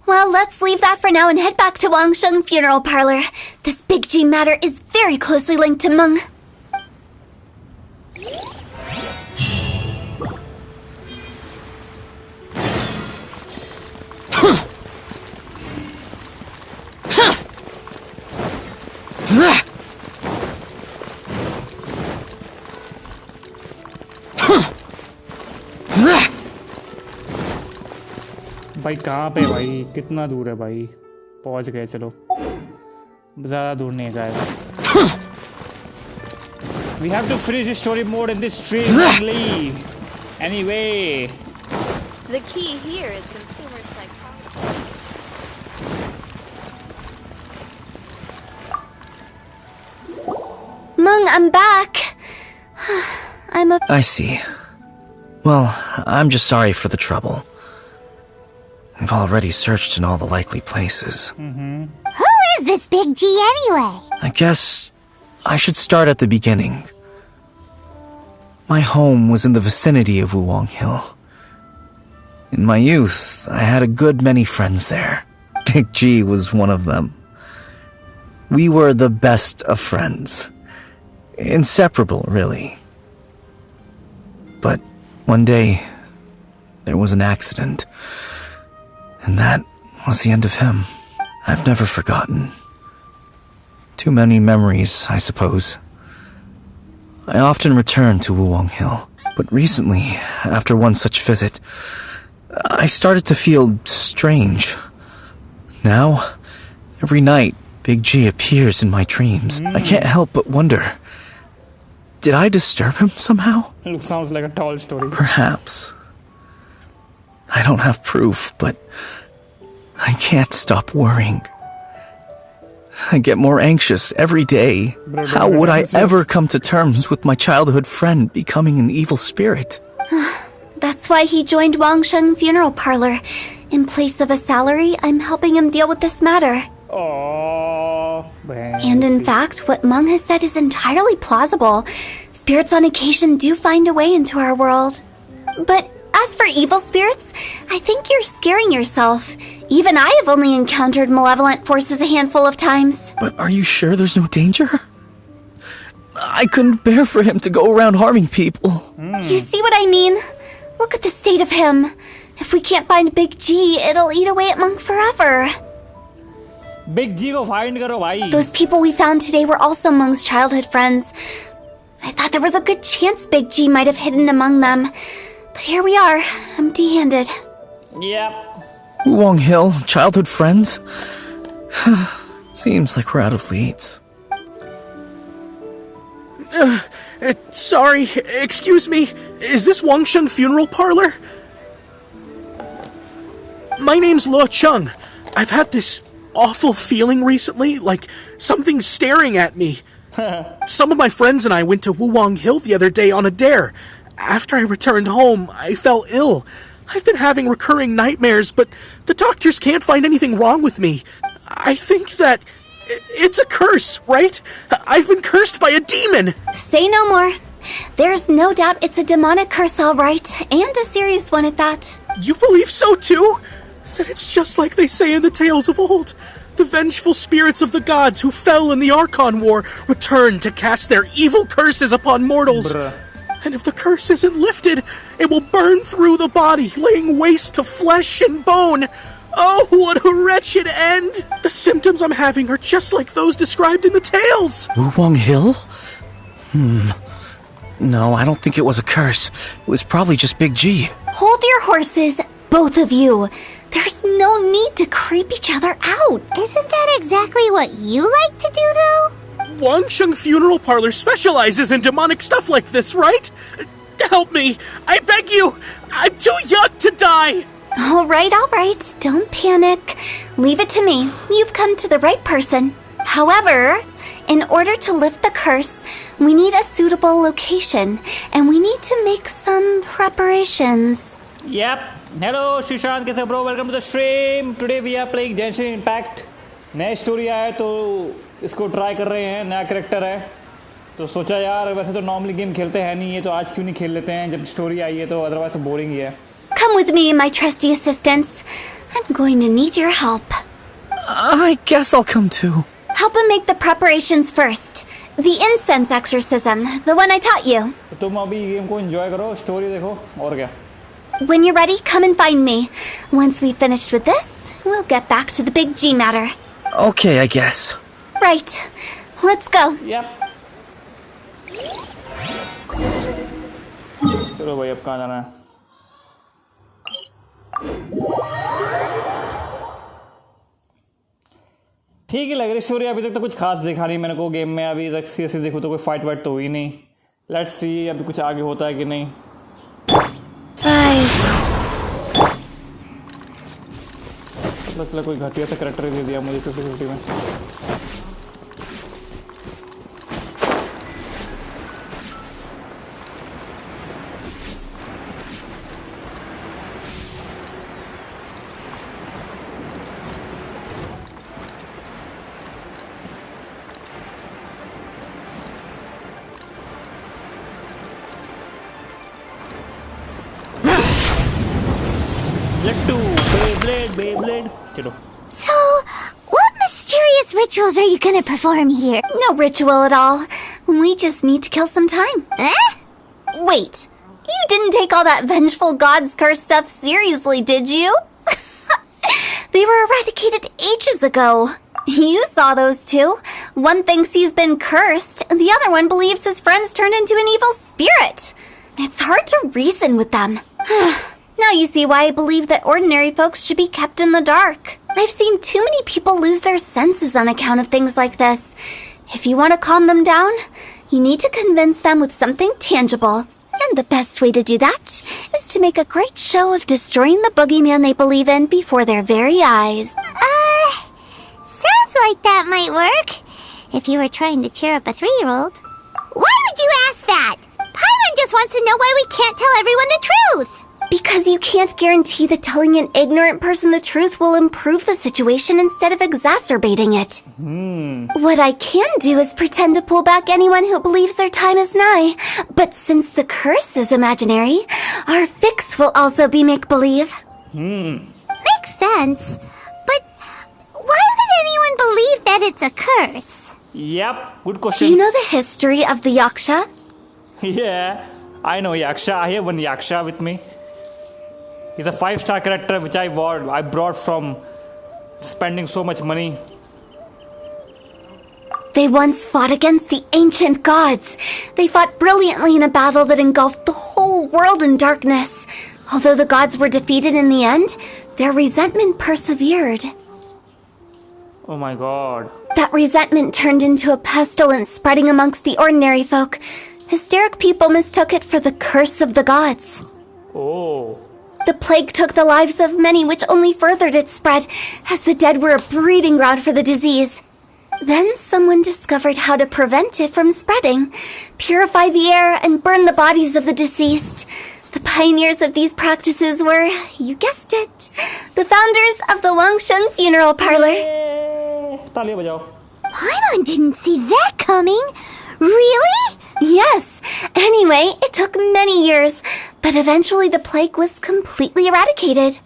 Well, let's leave that for now and head back to Wangsheng Funeral Parlor. This Big G matter is very closely linked to Meng. भाई कहाँ पे भाई कितना दूर है भाई पहुंच गए चलो ज़्यादा दूर नहीं है guys. We have to finish the story mode in this stream only. Anyway. The key here is consumer psychology. Mung, I'm back. I see. Well, I'm just sorry for the trouble. I've already searched in all the likely places. Who is this Big G anyway? I guess I should start at the beginning. My home was in the vicinity of Wuwang Hill. In my youth, I had a good many friends there. Big G was one of them. We were the best of friends. Inseparable, really. But one day, there was an accident. And that was the end of him. I've never forgotten. Too many memories, I suppose. I often return to Wuwang Hill. But recently, after one such visit, I started to feel strange. Now, every night, Big G appears in my dreams. I can't help but wonder, did I disturb him somehow? It sounds like a tall story. Perhaps. I don't have proof, but I can't stop worrying. I get more anxious every day. How would I ever come to terms with my childhood friend becoming an evil spirit? That's why he joined Wangsheng Funeral Parlor. In place of a salary, I'm helping him deal with this matter. Oh, And in fact, what Mung has said is entirely plausible. Spirits on occasion do find a way into our world. But as for evil spirits, I think you're scaring yourself. Even I have only encountered malevolent forces a handful of times. But are you sure there's no danger? I couldn't bear for him to go around harming people. You see what I mean? Look at the state of him. If we can't find Big G, it'll eat away at Mung forever. Big G को find करो भाई. Those people we found today were also Mung's childhood friends. I thought there was a good chance Big G might have hidden among them. But here we are, empty-handed. Yep. Wuwang Hill, childhood friends? Seems like we're out of leads. Sorry, excuse me. Is this Wangsheng Funeral Parlor? My name's Luo Chung. I've had this awful feeling recently, like something's staring at me. Some of my friends and I went to Wuwang Hill the other day on a dare. After I returned home, I fell ill. I've been having recurring nightmares, but the doctors can't find anything wrong with me. I think that it's a curse, right? I've been cursed by a demon. Say no more. There's no doubt it's a demonic curse, all right, and a serious one at that. You believe so too? Then it's just like they say in the tales of old. The vengeful spirits of the gods who fell in the Archon War return to cast their evil curses upon mortals. And if the curse isn't lifted, it will burn through the body, laying waste to flesh and bone. Oh, what a wretched end! The symptoms I'm having are just like those described in the tales. Wuwang Hill? No, I don't think it was a curse. It was probably just Big G. Hold your horses, both of you. There's no need to creep each other out. Isn't that exactly what you like to do, though? Wangsheng Funeral Parlor specializes in demonic stuff like this, right? Help me! I beg you! I'm too young to die! All right. Don't panic. Leave it to me. You've come to the right person. However, in order to lift the curse, we need a suitable location, and we need to make some preparations. Yep. Hello, Shishant, कैसे bro? Welcome to the stream. Today we are playing Genshin Impact. नया story आया है तो इसको try कर रहे हैं. नया कैरेक्टर है तो सोचा यार वैसे तो नॉर्मली गेम खेलते हैं नहीं, ये तो आज क्यों नहीं खेल लेते हैं जब स्टोरी आई है, तो अदरवाइज तो बोरिंग ही है. Come with me, my trusty assistants. I'm going to need your help. I guess I'll come too. Help him make the preparations first. The incense exorcism, the one I taught you. तो तुम अभी game को enjoy करो, story देखो और क्या. When you're ready, come and find me. Once we've finished with this, we'll get back to the Big G matter. Okay, I guess. Right. Let's go. Yep. चलो भाई अब कहाँ जाना है. ठीक ही लग रही स्टोरी। अभी तक तो कुछ खास दिखा नहीं मेरे को गेम में। अभी तक सीरियसली देखो तो कोई फाइट वाइट तो हुई नहीं। लेट्स सी अभी कुछ आगे होता है कि नहीं। चलो कोई घटिया सा कैरेक्टर दे दिया मुझे 50-50 में। Beyblade. So, what mysterious rituals are you gonna perform here? No ritual at all. We just need to kill some time. Wait, you didn't take all that vengeful god's curse stuff seriously, did you? They were eradicated ages ago. You saw those two. One thinks he's been cursed, and the other one believes his friends turned into an evil spirit. It's hard to reason with them. Now you see why I believe that ordinary folks should be kept in the dark. I've seen too many people lose their senses on account of things like this. If you want to calm them down, you need to convince them with something tangible. And the best way to do that is to make a great show of destroying the boogeyman they believe in before their very eyes. Sounds like that might work. If you were trying to cheer up a 3-year-old. Why would you ask that? Paimon just wants to know why we can't tell everyone the truth. Because you can't guarantee that telling an ignorant person the truth will improve the situation instead of exacerbating it. What I can do is pretend to pull back anyone who believes their time is nigh. But since the curse is imaginary, our fix will also be make-believe. Makes sense. But why would anyone believe that it's a curse? Yep, good question. Do you know the history of the Yaksha? Yeah, I know Yaksha. I have one Yaksha with me. He's a 5-star character which I brought from spending so much money. They once fought against the ancient gods. They fought brilliantly in a battle that engulfed the whole world in darkness. Although the gods were defeated in the end, their resentment persevered. Oh my god. That resentment turned into a pestilence spreading amongst the ordinary folk. Hysteric people mistook it for the curse of the gods. Oh. The plague took the lives of many, which only furthered its spread, as the dead were a breeding ground for the disease. Then someone discovered how to prevent it from spreading, purify the air, and burn the bodies of the deceased. The pioneers of these practices were, you guessed it, the founders of the Wangsheng Funeral Parlor. Paimon didn't see that coming. Really? Yes. Anyway, it took many years, but eventually the plague was completely eradicated.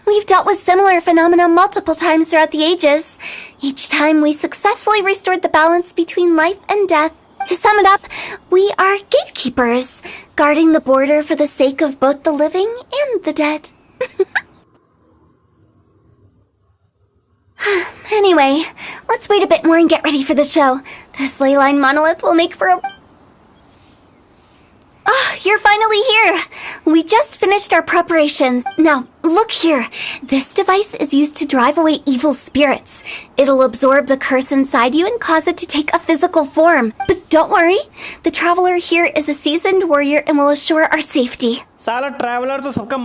We've dealt with similar phenomena multiple times throughout the ages. Each time we successfully restored the balance between life and death. To sum it up, we are gatekeepers, guarding the border for the sake of both the living and the dead. Anyway, let's wait a bit more and get ready for the show. This ley line monolith will make for a... Oh, you're finally here! We just finished our preparations. Now, look here. This device is used to drive away evil spirits. It'll absorb the curse inside you and cause it to take a physical form. But don't worry, the traveler here is a seasoned warrior and will assure our safety. साला traveller तो सबका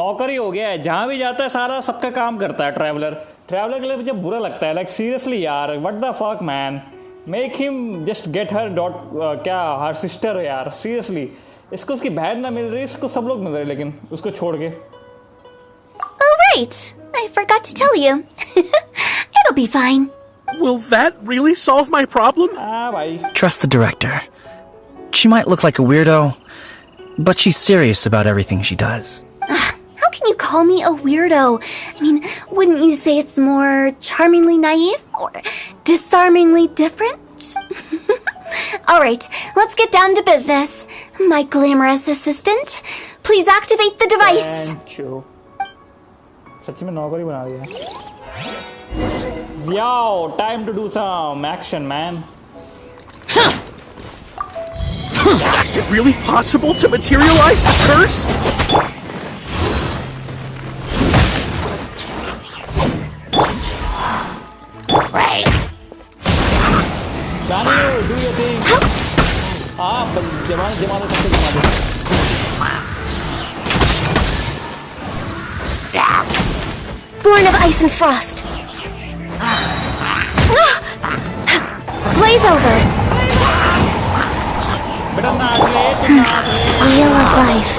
नौकर ही हो गया है। जहाँ भी जाता है सारा सबका काम करता है ट्रैवलर के लिए मुझे बुरा लगता है। लाइक सीरियसली यार, what the fuck man, make him just get her her sister यार। सीरियसली, इसको उसकी बहन ना मिल रही, इसको सब लोग मिल रहे, लेकिन उसको छोड़ के। Oh right, I forgot to tell you. It'll be fine. Will that really solve my problem? Bhai. Trust the director. She might look like a weirdo, but she's serious about everything she does. How can you call me a weirdo? I mean, wouldn't you say it's more charmingly naive or disarmingly different? All right, let's get down to business. My glamorous assistant, please activate the device. Thank you. सच्ची में नौकरी बना दिया। Yo, time to do some action, man. Is it really possible to materialize the curse? Daniel, do your thing. जमा दे Born of ice and frost. Blaze over. Wheel of life.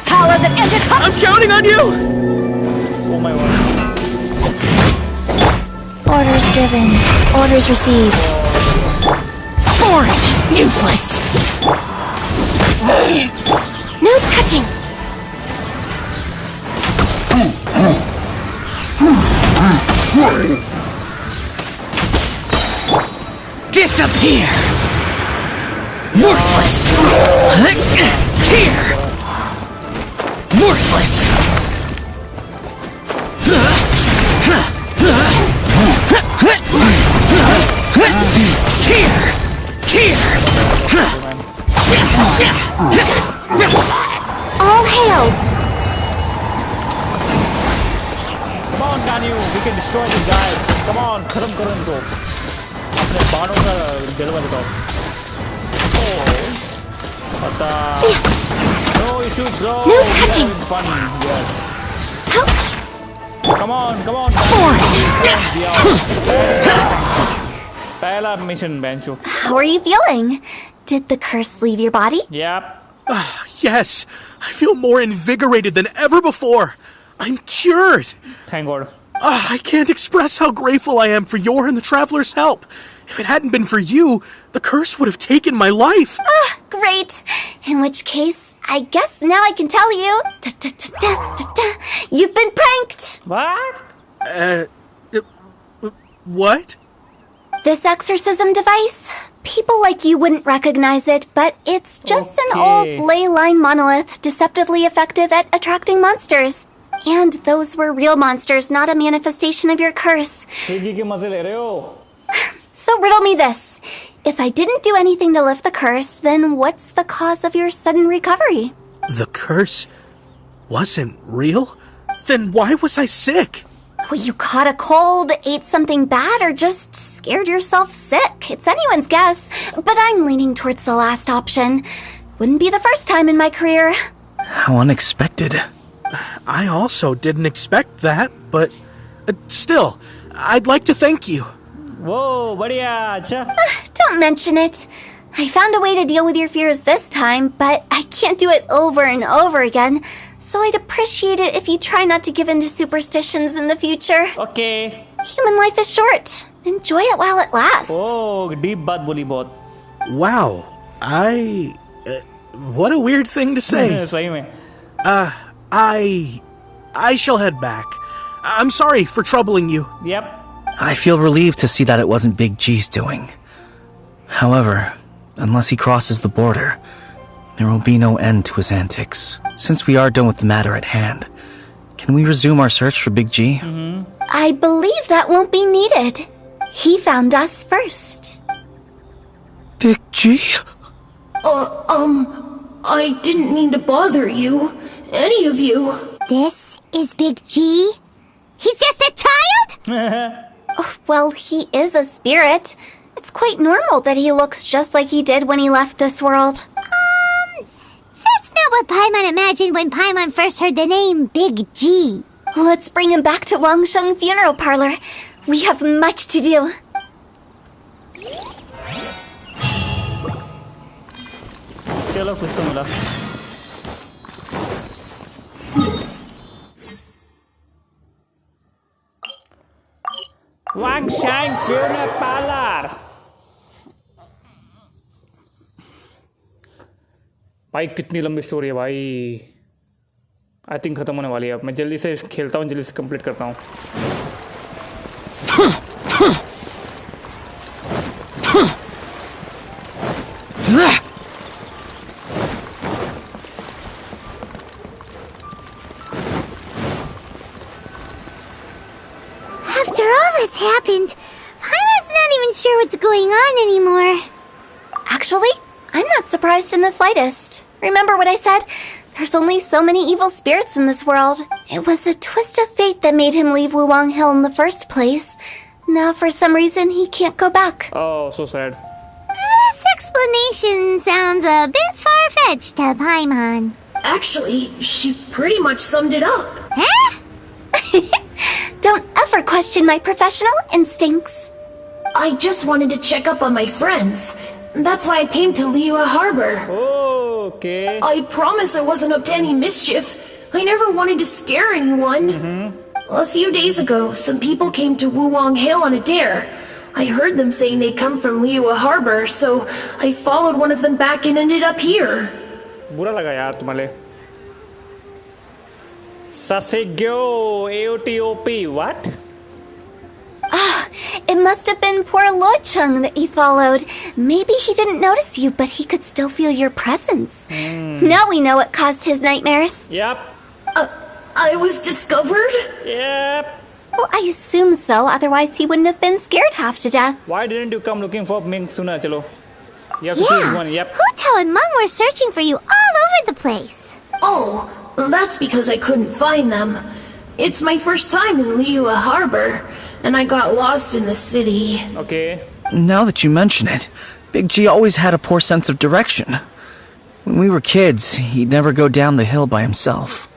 Power that ended. I'm counting on you! Oh my god. Orders given. Orders received. Foreign. Useless. No touching. Disappear! Worthless! Here! Worthless! Here! All hail. Come on, Daniel, we can destroy these guys. Come on, खत्म करो इनको. अपने बाणों का जलवा दिखाओ. Oh, पता. No issue, bro. No touching. Fun, yeah. Come on. पहला mission, Bancho. How are you feeling? Did the curse leave your body? Yep. Yes, I feel more invigorated than ever before. I'm cured. Thank God. I can't express how grateful I am for your and the Traveler's help. If it hadn't been for you, the curse would have taken my life. Great. In which case, I guess now I can tell you. You've been pranked. What? What? This exorcism device, people like you wouldn't recognize it, but it's just an old ley line monolith deceptively effective at attracting monsters. And those were real monsters, not a manifestation of your curse. So riddle me this. If I didn't do anything to lift the curse, then what's the cause of your sudden recovery? The curse wasn't real? Then why was I sick? Well, you caught a cold, ate something bad, or just scared yourself sick. It's anyone's guess, but I'm leaning towards the last option. Wouldn't be the first time in my career. How unexpected. I also didn't expect that, but still, I'd like to thank you. Whoa, बढ़िया, अच्छा. Don't mention it. I found a way to deal with your fears this time, but I can't do it over and over again. So I'd appreciate it if you try not to give in to superstitions in the future. Okay. Human life is short. Enjoy it while it lasts. Oh, deep बात बोली बहुत. Wow, what a weird thing to say. सही में. I shall head back. I'm sorry for troubling you. Yep. I feel relieved to see that it wasn't Big G's doing. However, unless he crosses the border, there will be no end to his antics. Since we are done with the matter at hand, can we resume our search for Big G? I believe that won't be needed. He found us first. Big G? I didn't mean to bother you. Any of you. This is Big G? He's just a child? Well, he is a spirit. It's quite normal that he looks just like he did when he left this world. That's not what Paimon imagined when Paimon first heard the name Big G. Let's bring him back to Wangsheng Funeral Parlor. We have much to do. चलो कुछ तो मिला. Wangsheng Funeral Parlor. भाई कितनी लंबी story है भाई. I think खत्म होने वाली है. अब मैं जल्दी से खेलता हूँ, जल्दी से कंप्लीट करता हूँ. happened, Paimon's not even sure what's going on anymore. Actually, I'm not surprised in the slightest. Remember what I said? There's only so many evil spirits in this world. It was a twist of fate that made him leave Wuwang Hill in the first place. Now, for some reason, he can't go back. Oh, so sad. This explanation sounds a bit far-fetched to Paimon. Actually, she pretty much summed it up. Huh? Don't ever question my professional instincts. I just wanted to check up on my friends. That's why I came to Liyue Harbor. Oh, okay. I promise I wasn't up to any mischief. I never wanted to scare anyone. A few days ago, some people came to Wuwang Hill on a dare. I heard them saying they'd come from Liyue Harbor, so I followed one of them back and ended up here. बुरा लगा यार तुम्हारे. Sasegyo AOTOP, what? It must have been poor Lo Chung that you followed. Maybe he didn't notice you, but he could still feel your presence. Now we know what caused his nightmares. Yep. I was discovered? Yep. Well, I assume so, otherwise he wouldn't have been scared half to death. Why didn't you come looking for me sooner? Chalo. You have to choose one. Yep. Hu Tao and Meng were searching for you all over the place. Oh, that's because I couldn't find them. It's my first time in Liyue Harbor, and I got lost in the city. Okay. Now that you mention it, Big G always had a poor sense of direction. When we were kids, he'd never go down the hill by himself.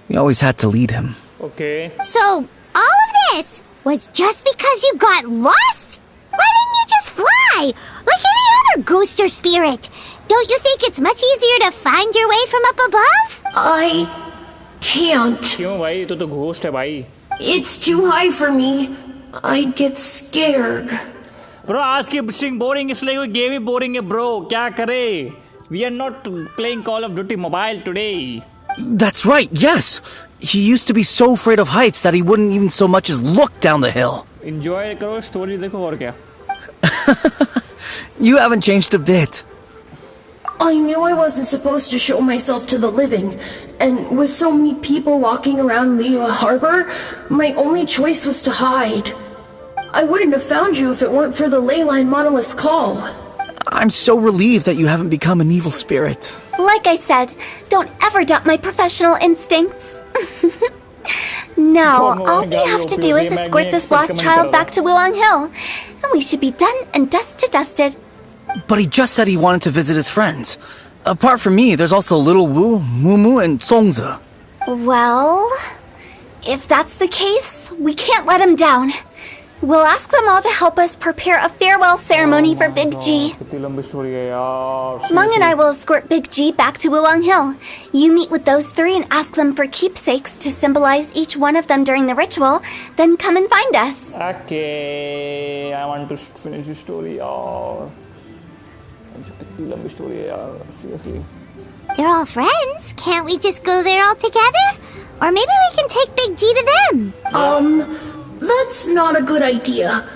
We always had to lead him. Okay. So, all of this was just because you got lost? Why didn't you just fly? Like any other ghost or spirit? Don't you think it's much easier to find your way from up above? I can't. क्यों भाई? तो ghost है भाई. It's too high for me. I'd get scared. Bro, आज की string boring इसलिए कोई game ही boring है bro. क्या करे? We are not playing Call of Duty Mobile today. That's right, yes! He used to be so afraid of heights that he wouldn't even so much as look down the hill. Enjoy करो story देखो और क्या. You haven't changed a bit. I knew I wasn't supposed to show myself to the living, and with so many people walking around Liyue Harbor, my only choice was to hide. I wouldn't have found you if it weren't for the Leyline Monolith's call. I'm so relieved that you haven't become an evil spirit. Like I said, don't ever doubt my professional instincts. Now, all we have to do is escort this lost child back to Wuwang Hill, and we should be done and dusted. But he just said he wanted to visit his friends. Apart from me, there's also Little Wu, Mumu, and Songza. Well, if that's the case, we can't let him down. We'll ask them all to help us prepare a farewell ceremony for Big G. Meng and I will escort Big G back to Wuwang Hill. You meet with those three and ask them for keepsakes to symbolize each one of them during the ritual, then come and find us. Okay, I want to finish the story. Seriously. They're all friends. Can't we just go there all together? Or maybe we can take Big G to them. That's not a good idea.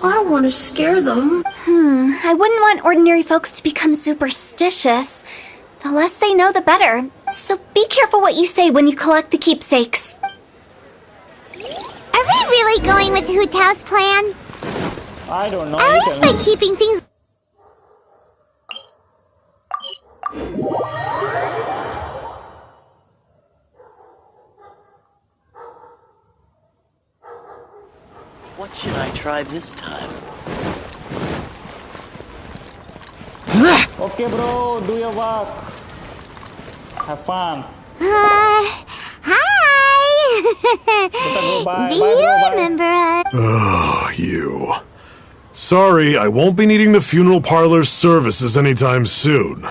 I don't want to scare them. I wouldn't want ordinary folks to become superstitious. The less they know, the better. So be careful what you say when you collect the keepsakes. Are we really going with Hu Tao's plan? I don't know. At least by keeping things... What should I try this time? Okay, bro, do your work. Have fun. Hi! Bye. Do you remember us? Oh, you. Sorry, I won't be needing the funeral parlor's services anytime soon.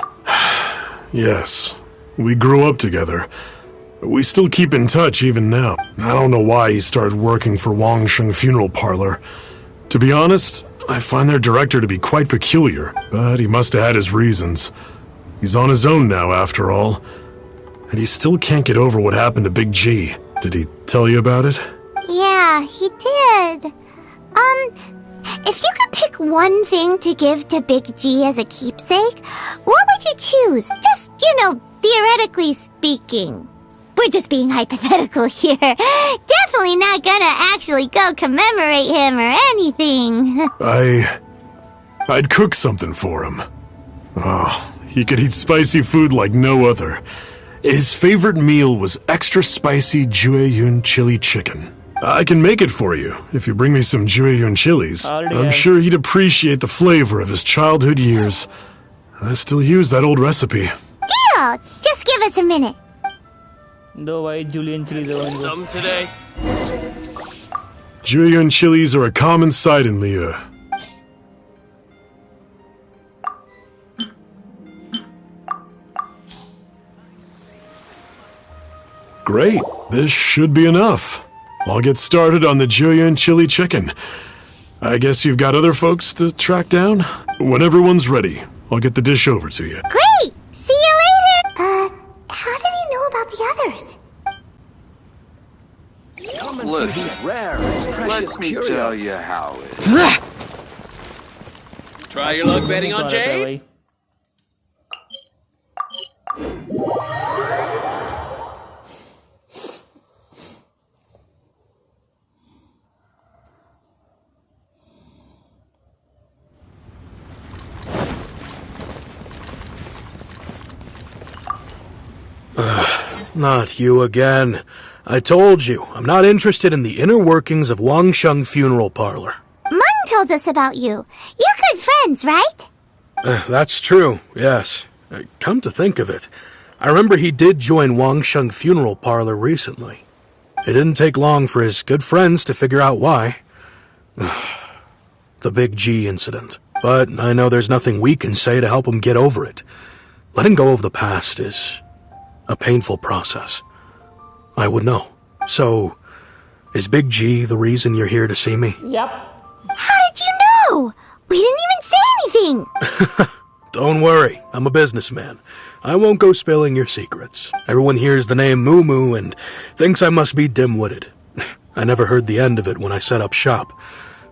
Yes, we grew up together. We still keep in touch even now. I don't know why he started working for Wangsheng Funeral Parlor. To be honest, I find their director to be quite peculiar, but he must have had his reasons. He's on his own now, after all. And he still can't get over what happened to Big G. Did he tell you about it? Yeah, he did. If you could pick one thing to give to Big G as a keepsake, what would you choose? Just, theoretically speaking. We're just being hypothetical here. Definitely definitely not gonna actually go commemorate him or anything. I'd cook something for him. Oh, he could eat spicy food like no other. His favorite meal was extra spicy Jueyun chili chicken. I can make it for you if you bring me some Jueyun chilies. I'm sure he'd appreciate the flavor of his childhood years. I still use that old recipe. Deal! Just give us a minute. Some today. Jueyun chilies are a common sight in Liyue. Great, this should be enough. I'll get started on the Jueyun chili chicken. I guess you've got other folks to track down? When everyone's ready, I'll get the dish over to you. Great! See you later! How did he know about the others? Come and see these rare and precious Let me curios. tell you how it is. Try your luck betting on Jade? Not you again. I told you, I'm not interested in the inner workings of Wangsheng Funeral Parlor. Mung told us about you. You're good friends, right? That's true, yes. Come to think of it, I remember he did join Wangsheng Funeral Parlor recently. It didn't take long for his good friends to figure out why. The Big G incident. But I know there's nothing we can say to help him get over it. Letting go of the past is a painful process. I would know. So, is Big G the reason you're here to see me? Yep. How did you know? We didn't even say anything. Don't worry, I'm a businessman. I won't go spilling your secrets. Everyone hears the name Moo Moo and thinks I must be dim-witted. I never heard the end of it when I set up shop.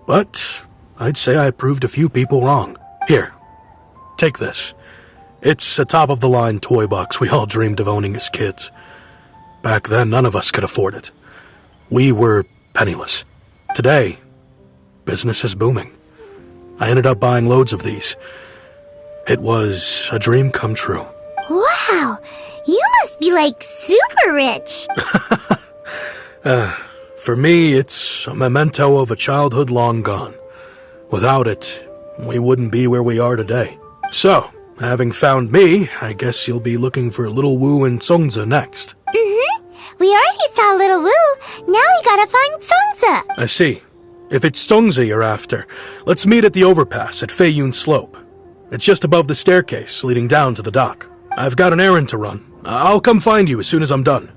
But I'd say I proved a few people wrong. Here, take this. It's a top-of-the-line toy box we all dreamed of owning as kids. Back then, none of us could afford it. We were penniless. Today, business is booming. I ended up buying loads of these. It was a dream come true. Wow, you must be like super rich. For me, it's a memento of a childhood long gone. Without it, we wouldn't be where we are today. So, having found me, I guess you'll be looking for Little Wu and Songza next. We already saw Little Wu. Now we gotta find Songza. I see. If it's Songza you're after, let's meet at the overpass at Feiyun Slope. It's just above the staircase leading down to the dock. I've got an errand to run. I'll come find you as soon as I'm done.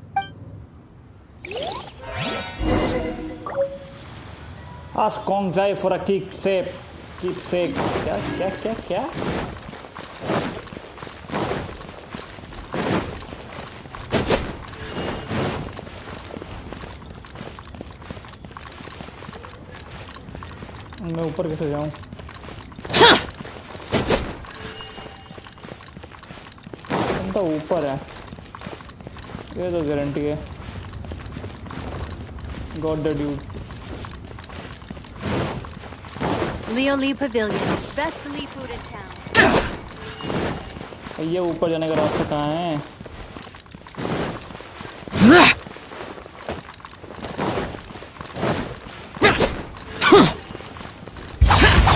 Ask Kongzai for a keepsake. Keepsake. क्या? मैं ऊपर कैसे जाऊं? तो ऊपर है, ये तो गारंटी है. God the dude. Leo Lee Pavilion, best Lee food in town. ये ऊपर जाने का रास्ता कहाँ है?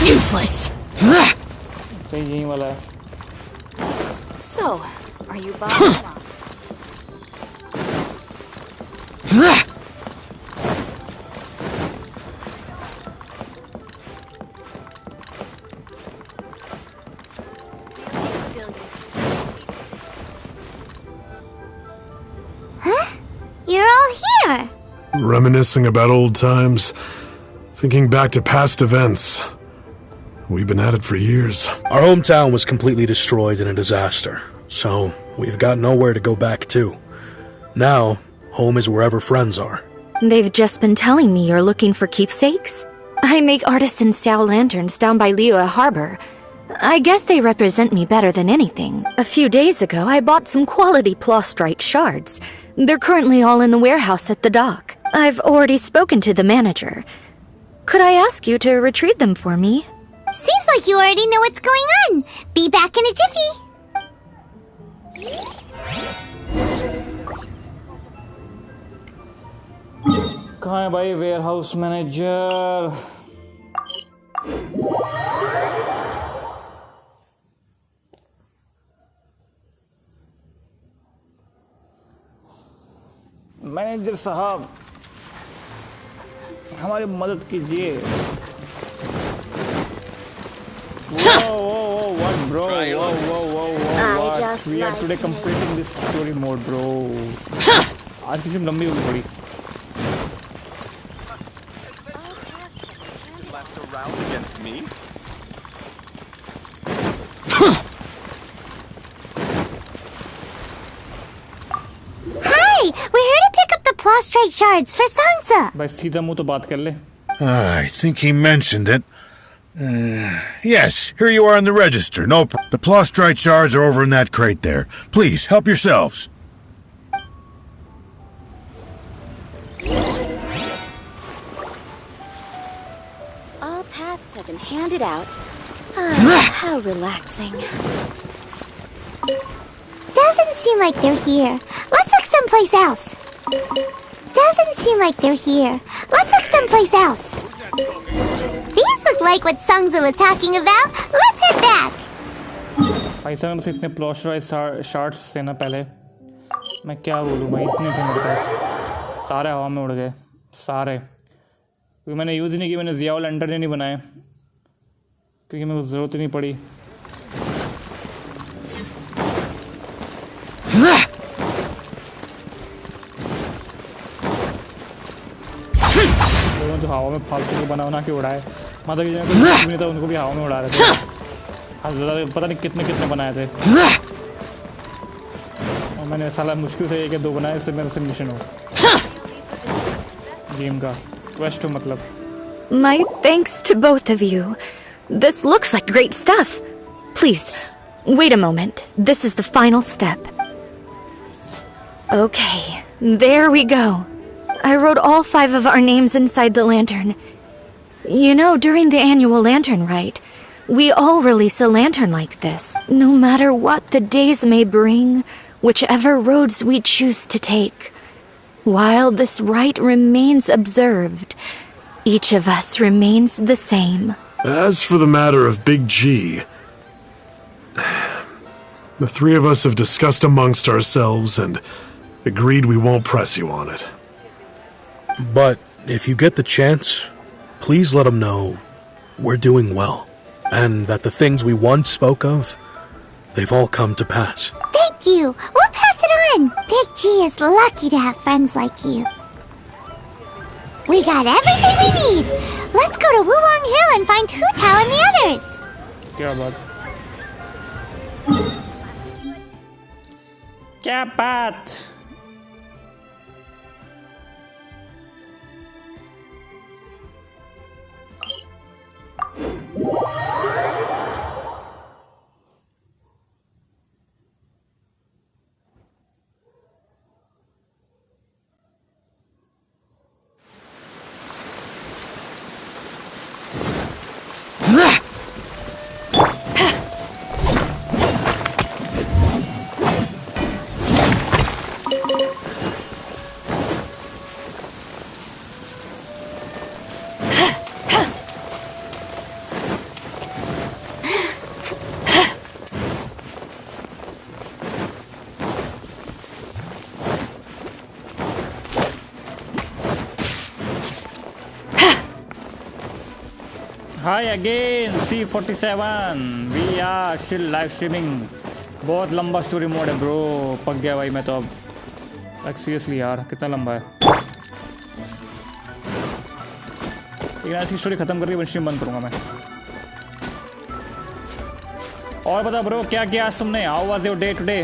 Useless. तो यही वाला है. So, are you buying? You're all here. Reminiscing about old times, thinking back to past events. We've been at it for years. Our hometown was completely destroyed in a disaster, so we've got nowhere to go back to. Now, home is wherever friends are. They've just been telling me you're looking for keepsakes. I make artisan Xiao lanterns down by Liyue Harbor. I guess they represent me better than anything. A few days ago, I bought some quality Plostrite shards. They're currently all in the warehouse at the dock. I've already spoken to the manager. Could I ask you to retrieve them for me? Seems like you already know what's going on. Be back in a jiffy. कहाँ है भाई ware house manager? Manager साहब हमारी मदद कीजिए। What bro? What? We are today completing this story mode, bro. आज की film लंबी होगी थोड़ी। Round against me? Hi, we're here to pick up the prostrate shards for Sansa. भाई सीधा मुंह तो बात कर ले। I think he mentioned it. Yes, here you are in the register. No, the prostrate shards are over in that crate there. Please, help yourselves. All tasks have been handed out. How relaxing. Doesn't seem like they're here. Let's look someplace else. Doesn't seem like they're here. Let's look someplace else. These look like what Sangza was talking about. Let's head back. भाई साहब मुझसे इतने प्लॉस्टराइज shards थे ना पहले, मैं क्या बोलूँ भाई, इतने थे मेरे पास, सारे हवा में उड़ गए सारे, क्योंकि मैंने यूज़ ही नहीं किया। मैंने ज़िया लैंटर्न नहीं बनाए क्योंकि मेरे को ज़रूरत ही नहीं पड़ी। लोगों तो हवा में फालतू को बना के उड़ाए, मतलब कि कोई नहीं था उनको भी हवा में उड़ा रहे थे। पता नहीं कितने कितने बनाए थे और मैंने साला मुश्किल से 1 या 2 बनाए। इससे मेरा सबमिशन हो गेम का क्वेस्ट हो मतलब। My thanks to both of you. This looks like great stuff. Please, wait a moment. This is the final step. Okay, there we go. I wrote all 5 of our names inside the lantern. You know, during the annual lantern rite, we all release a lantern like this. No matter what the days may bring, whichever roads we choose to take. While this rite remains observed, each of us remains the same. As for the matter of Big G, the 3 of us have discussed amongst ourselves and agreed we won't press you on it. But if you get the chance, please let him know we're doing well, and that the things we once spoke of, they've all come to pass. Thank you. We'll pass it on. Big G is lucky to have friends like you. We got everything we need. Let's go to Wulong Hill and find Hu Tao and the others. क्या बात? क्या बात? Hi again, C47. We are still live streaming. बहुत लंबा story mode है bro, पक गया भाई मैं तो अब। लाइक सीरियसली यार कितना लंबा है। लेकिन ऐसी स्टोरी खत्म करके स्ट्रीम बंद करूँगा मैं। और बता ब्रो क्या किया आज तुमने? How was your day today?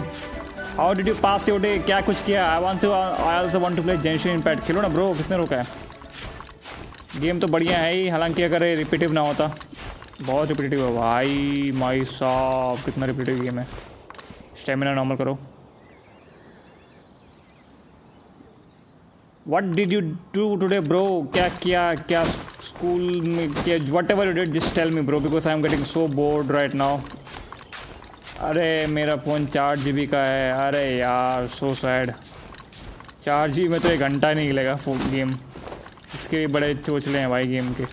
How did you pass your day? क्या कुछ किया? I also want to play Genshin Impact. खेलो ना ब्रो, किसने रोका है? गेम तो बढ़िया है ही, हालांकि अगर रिपीटिव ना होता। बहुत रिपीटिव है भाई, माई साहब कितना रिपीटिव गेम है। स्टेमिना नॉर्मल करो। What did you do today, bro? क्या school में क्या whatever you did, just tell me, bro, because I'm getting so bored right now. अरे मेरा फ़ोन 4 GB का है. अरे यार so sad. 4 GB में तो 1 घंटा नहीं निकलेगा गेम. इसके बड़े चोचले हैं भाई गेम के.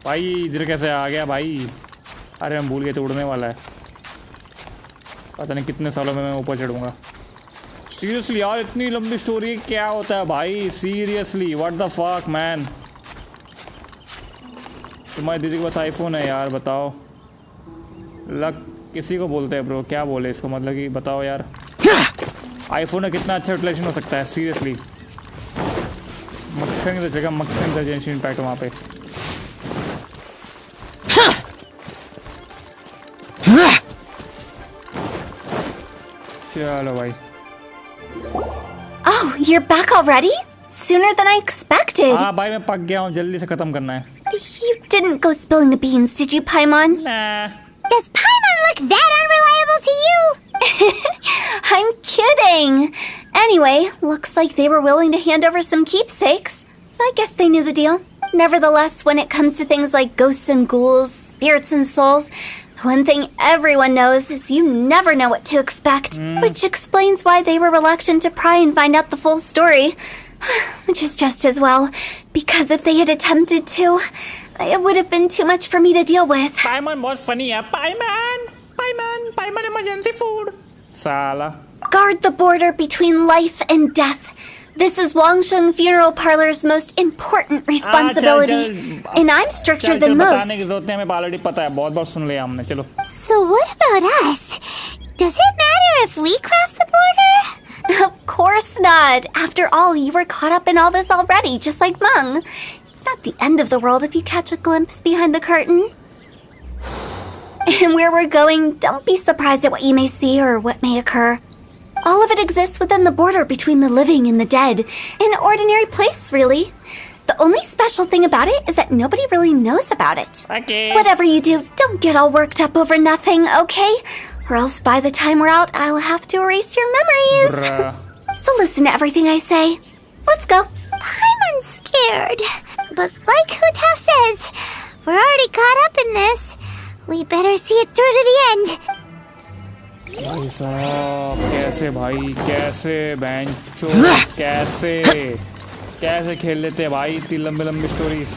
भाई इधर कैसे आ गया भाई? अरे हम भूल गए तो उड़ने वाला है. पता नहीं कितने सालों में मैं ऊपर चढ़ूँगा. सीरियसली यार इतनी लंबी स्टोरी क्या होता है भाई? Seriously what the fuck man. तुम्हारी दीदी के पास आईफोन है यार, बताओ. लक किसी को बोलते हैं ब्रो, क्या बोले इसको, मतलब कि बताओ यार. आईफोन में कितना अच्छा यूटिलाइजेशन हो सकता है सीरियसली. मक्खन की जगह मक्खन का जेंशिन इम्पैक्ट वहाँ पे. चलो भाई. Oh, you're back already? Sooner than I expected. हाँ भाई मैं पक गया हूँ, जल्दी से खत्म करना है. You didn't go spilling the beans, did you, Paimon? Nah. Does Paimon look that unreliable to you? I'm kidding. Anyway, looks like they were willing to hand over some keepsakes, so I guess they knew the deal. Nevertheless, when it comes to things like ghosts and ghouls, spirits and souls, the one thing everyone knows is you never know what to expect, which explains why they were reluctant to pry and find out the full story. Which is just as well, because if they had attempted to, it would have been too much for me to deal with. Paimon was funny, yeah. Paimon emergency food. Sala. Guard the border between life and death. This is Wangsheng Funeral Parlor's most important responsibility, and I'm stricter than most. So what about us? Does it matter if we cross the border? Of course not. After all, you were caught up in all this already, just like Meng. It's not the end of the world if you catch a glimpse behind the curtain. And where we're going, don't be surprised at what you may see or what may occur. All of it exists within the border between the living and the dead. An ordinary place, really. The only special thing about it is that nobody really knows about it. Okay. Whatever you do, don't get all worked up over nothing, okay? Or else by the time we're out, I'll have to erase your memories. So listen to everything I say. Let's go. I'm scared. But like Huta says, we're already caught up in this. We better see it through to the end. भाई साहब कैसे भाई कैसे बेंचो कैसे खेल लेते हैं भाई इतनी लंबी लंबी स्टोरीज.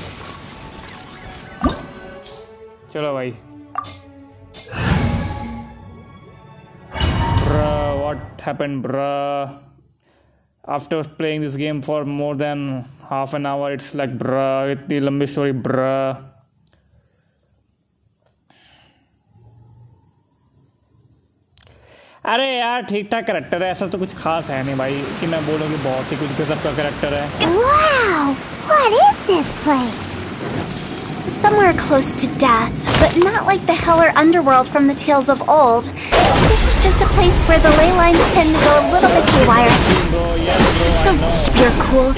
चलो भाई. Bruh, what happened, bruh? After playing this game for more than half an hour, it's like, bruh, इतनी लंबी स्टोरी, bruh. अरे यार ठीक ठाक कैरेक्टर है, ऐसा तो कुछ खास है नहीं भाई कि मैं बोलूँ कि बहुत ही कुछ गजब का कैरेक्टर है. Wow, what is this place? Somewhere close to death, but not like the hell or underworld from the tales of old. This is just a place where the ley lines tend to go a little bit haywire. So keep your cool.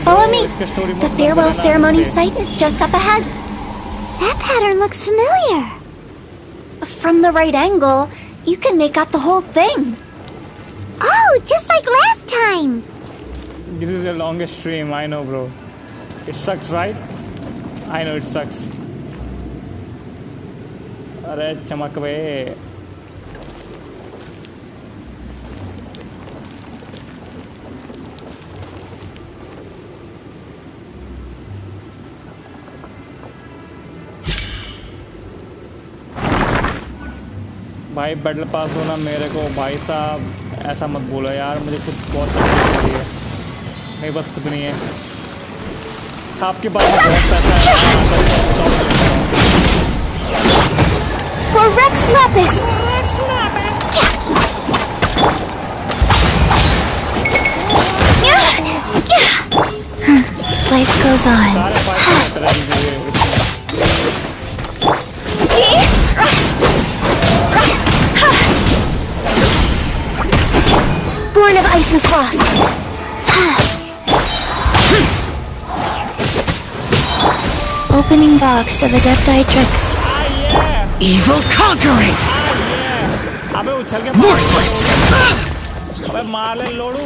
Follow me. The farewell ceremony site is just up ahead. That pattern looks familiar. From the right angle, you can make out the whole thing. Oh, just like last time. This is the longest stream, I know, bro. It sucks, right? I know it sucks. अरे चमक बे. भाई battle pass होना मेरे को भाई साहब ऐसा मत बोलो यार, मुझे खुद बहुत तकलीफ हो रही है. मेरे पास खुद नहीं है. आपके पास बहुत पैसा है. For Rex Lapis! Life goes on. Born of ice and frost. Opening box of Adepti-Trix. Evil conquering! अबे उछल के Worthless! अबे मार ले लोड़ू.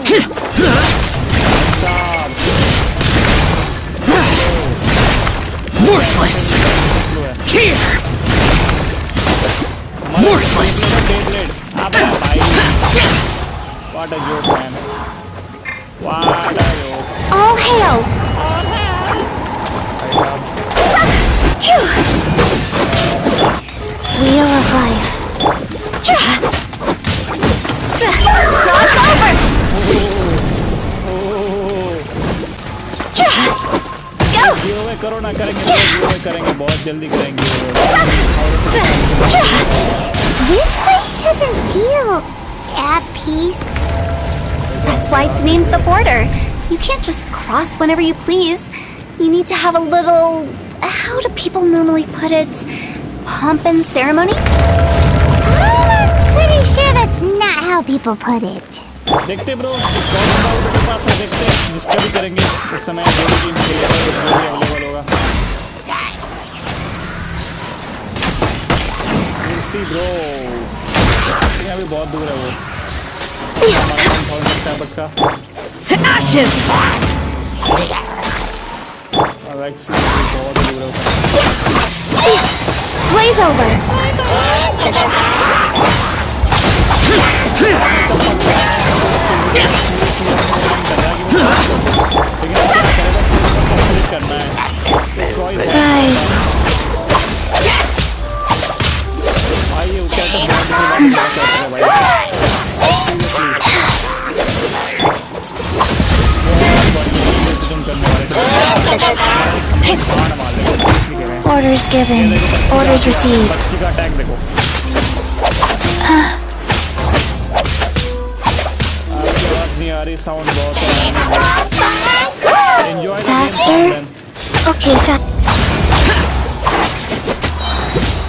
Worthless! Here! Worthless! What a joke, man. What a joke. All hail! Wheel of life. Cross over! Go! Give करो ना करेंगे give करेंगे बहुत जल्दी करेंगे This place doesn't feel at peace. That's why it's named the border. You can't just cross whenever you please. You need to have a little... How do people normally put it? Pomp and ceremony? I'm pretty sure that's not how people put it. देखते bro के पास है देखते जिसका भी करेंगे उस समय जो टीम अवेलेबल होगा सी ब्रो यहाँ भी बहुत दूर है वो हमारा 1000 स्टैबर्स का To ashes! बहुत दूर है Blaze over! Guys. Orders given. Orders received. Faster? Okay,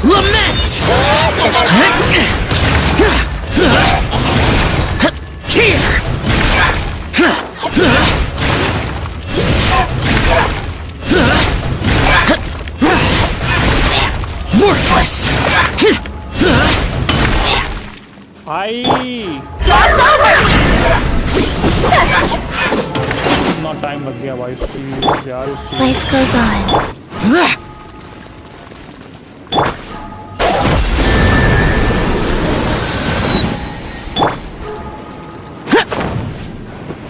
Lament! Here! Worthless! Not time लग गया भाई यार Life goes on.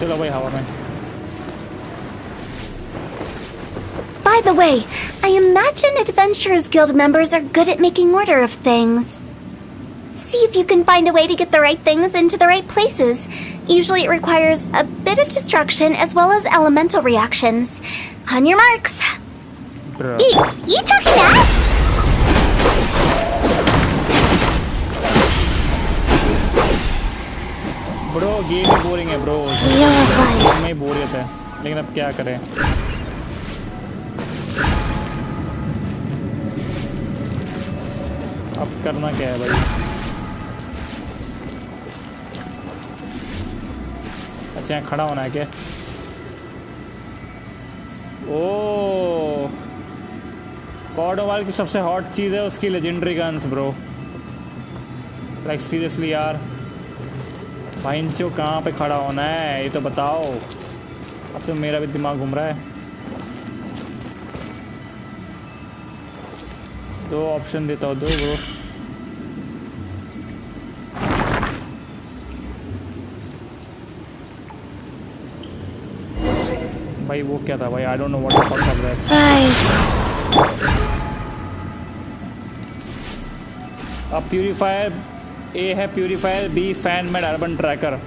चलो भाई हवा में By the way, I imagine Adventurers Guild members are good at making order of things. See if you can find a way to get the right things into the right places. Usually it requires a bit of destruction as well as elemental reactions. On your marks. Bro. You talking to us? Bro game he boring है bro में बोरियत है लेकिन अब क्या करें अब करना क्या है भाई अच्छा यहाँ खड़ा होना है क्या ओह कॉर्डोवाल की सबसे हॉट चीज़ है उसकी legendary guns bro like seriously यार भाईंचो कहाँ पे खड़ा होना है ये तो बताओ अब से मेरा भी दिमाग घूम रहा है दो ऑप्शन देता हूँ दो ब्रो भाई वो क्या था भाई I don't know what the fuck was that अब प्यूरीफायर ए है purifier B fan made urban tracker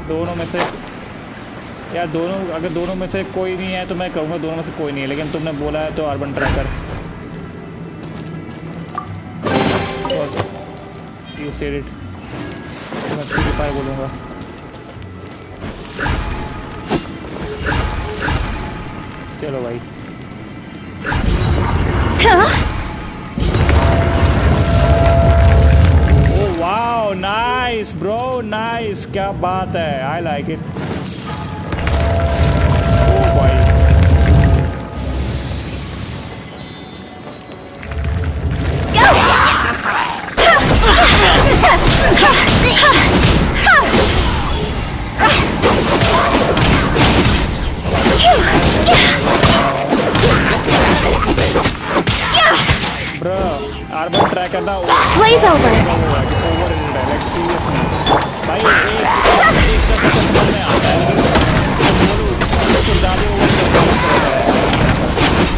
दोनों में से या दोनों अगर दोनों में से कोई नहीं है तो मैं कहूँगा दोनों में से कोई नहीं है लेकिन तुमने बोला है तो urban tracker you said it मैं प्यूरीफायर बोलूँगा चलो भाई वाओ नाइस ब्रो नाइस क्या बात है आई लाइक इट ओ भाई कहता Blaze over. Like seriously भाई एक समझ में आता है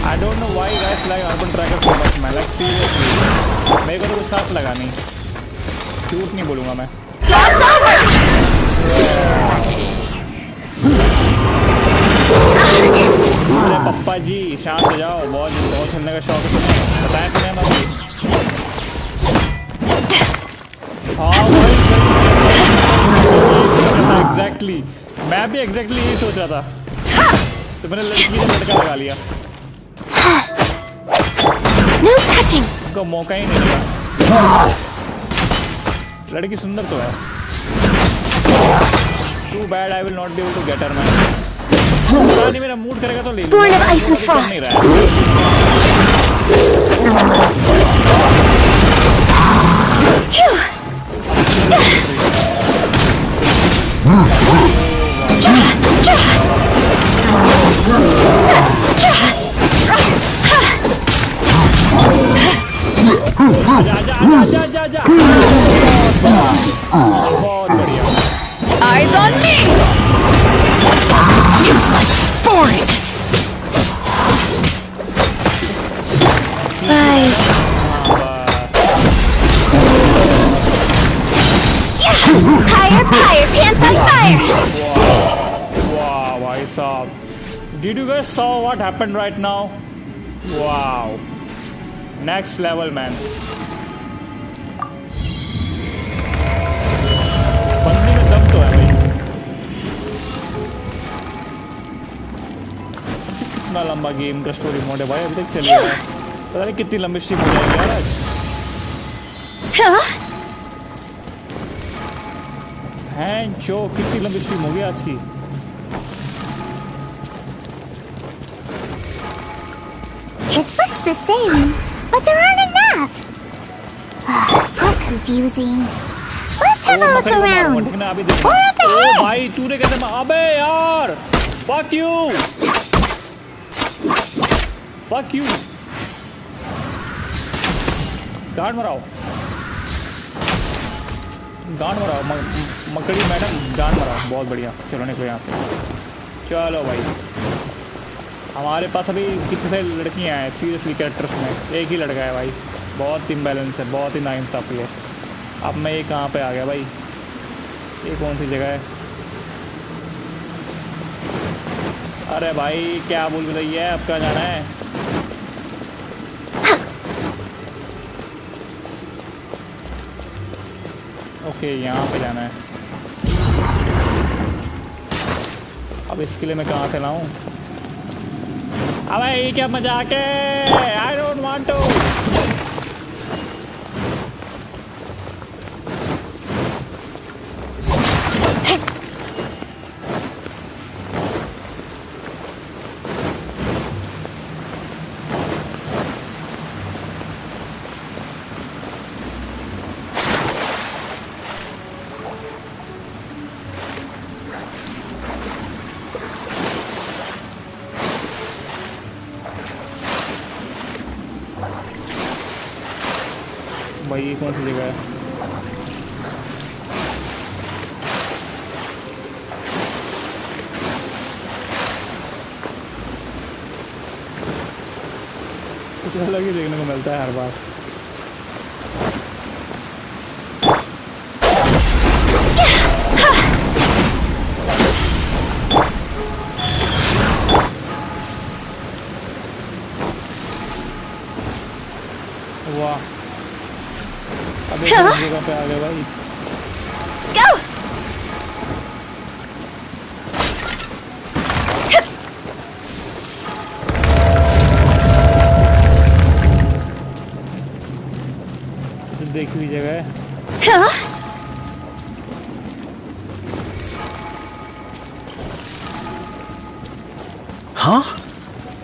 I don't know why guys like urban tracker so much man like seriously मेरे को तो कुछ खास लगा नहीं झूठ नहीं बोलूँगा मैं अरे पप्पा जी शांत हो जाओ बहुत खेलने का शौक है तुम्हें बताया तुम्हें मत हाँ भाई एग्जैक्टली मैं भी एग्जैक्टली यही सोच रहा था तो मैंने लड़की ने लड़का लगा लिया No touching. उनको मौका ही नहीं मिला लड़की सुंदर तो है Too bad I will not be able to get her man पता नहीं मेरा मूड करेगा तो ले लूँगा Born of ice and frost. जा बहुत बढ़िया Eyes on me! Useless. Boring. Nice. Higher, pants on fire. Wow, भाई साहब Did you guys saw what happened right now? Wow. Next level man. बंदी में दम तो है भाई कितना लंबा गेम का स्टोरी मोड है भाई अभी तक चल रहा है पता नहीं कितनी लंबी स्ट्रीम हो जाएगी यार आज हैं जो कितनी लंबी स्ट्रीम होगी आज की It looks the same, but there aren't enough. So confusing. Let's have a look around. Or up O ahead. भाई तूने कैसे अबे यार fuck you गांड मराओ मकड़ी मैडम गांड मराओ बहुत बढ़िया चलो निकलो यहाँ से चलो भाई हमारे पास अभी कितने सारी लड़कियाँ हैं सीरियसली कैरेक्टर्स में एक ही लड़का है भाई बहुत इम्बैलेंस है बहुत ही नाइंसाफ़ी है अब मैं ये कहाँ पे आ गया भाई ये कौन सी जगह है अरे भाई क्या बोल रही है अब कहाँ जाना है ओके यहाँ पे जाना है अब इसके लिए मैं कहाँ से लाऊं अबे ये क्या मजाक है आई डोंट वांट टू भाई ये कौन सी जगह है कुछ अलग ही देखने को मिलता है हर बार वाह अबे जगह पे आ गए भाई Go! देखी हुई जगह है Huh?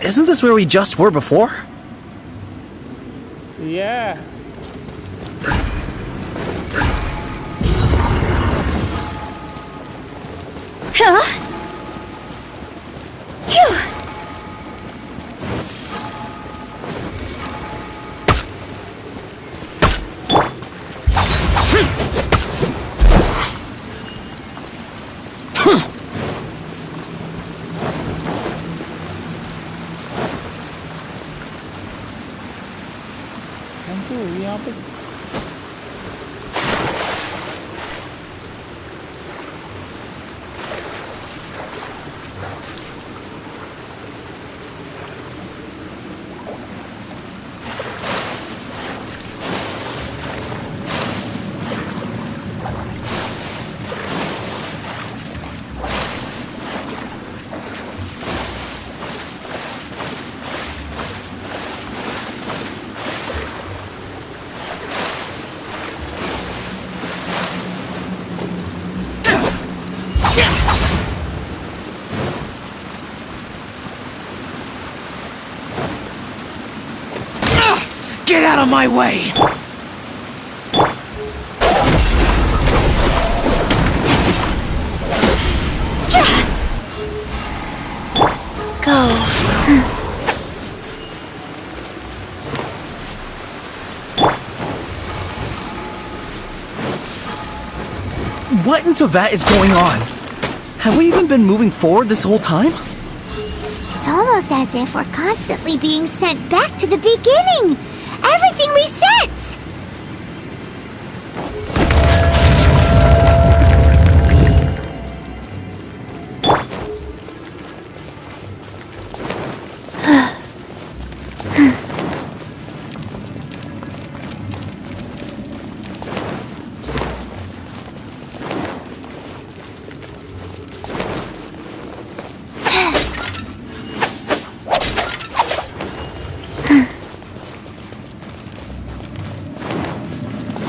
Isn't this where we just were before? Yeah. Huh? Phew. out of my way! Go. What in Tevat is going on? Have we even been moving forward this whole time? It's almost as if we're constantly being sent back to the beginning. Everything resets.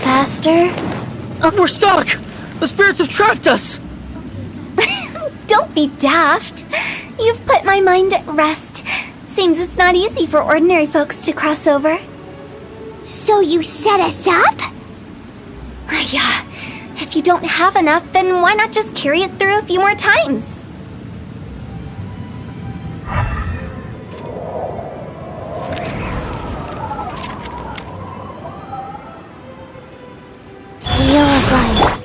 Faster? We're stuck! The spirits have trapped us! Don't be daft. You've put my mind at rest. Seems it's not easy for ordinary folks to cross over. So you set us up? Yeah. If you don't have enough, then why not just carry it through a few more times? Wheel of Life.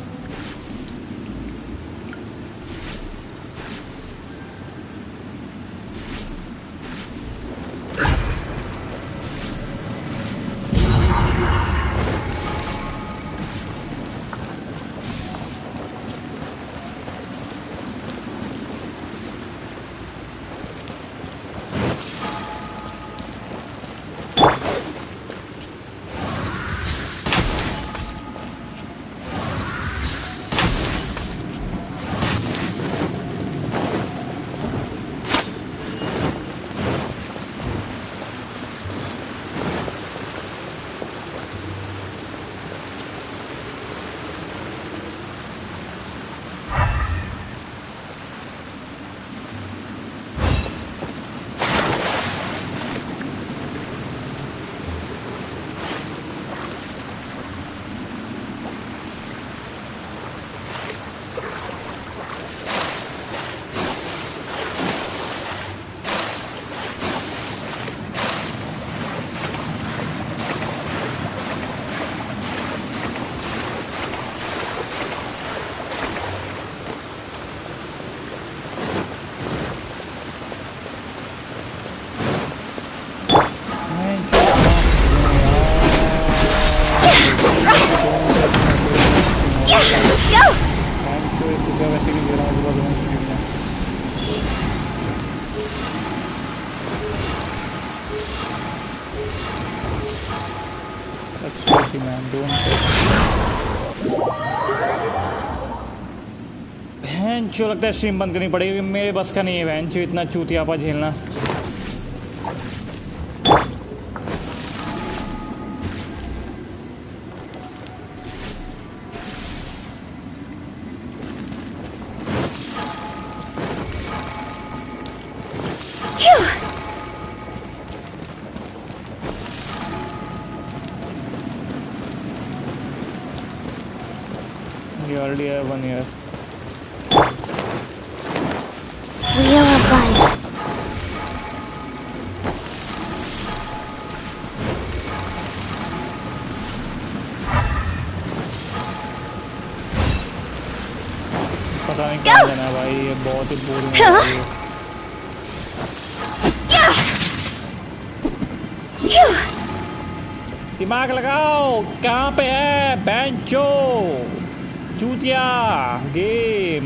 Seriously, man, don't भैंचो लगता है stream बंद करनी पड़ेगी मेरे बस का नहीं है भैंचो इतना चूतियापा झेलना You already have one here. Wheel of Life. पता नहीं क्या करना है भाई ये बहुत ही बोरिंग है दिमाग लगाओ कहाँ पे है बेंचो चूतिया गेम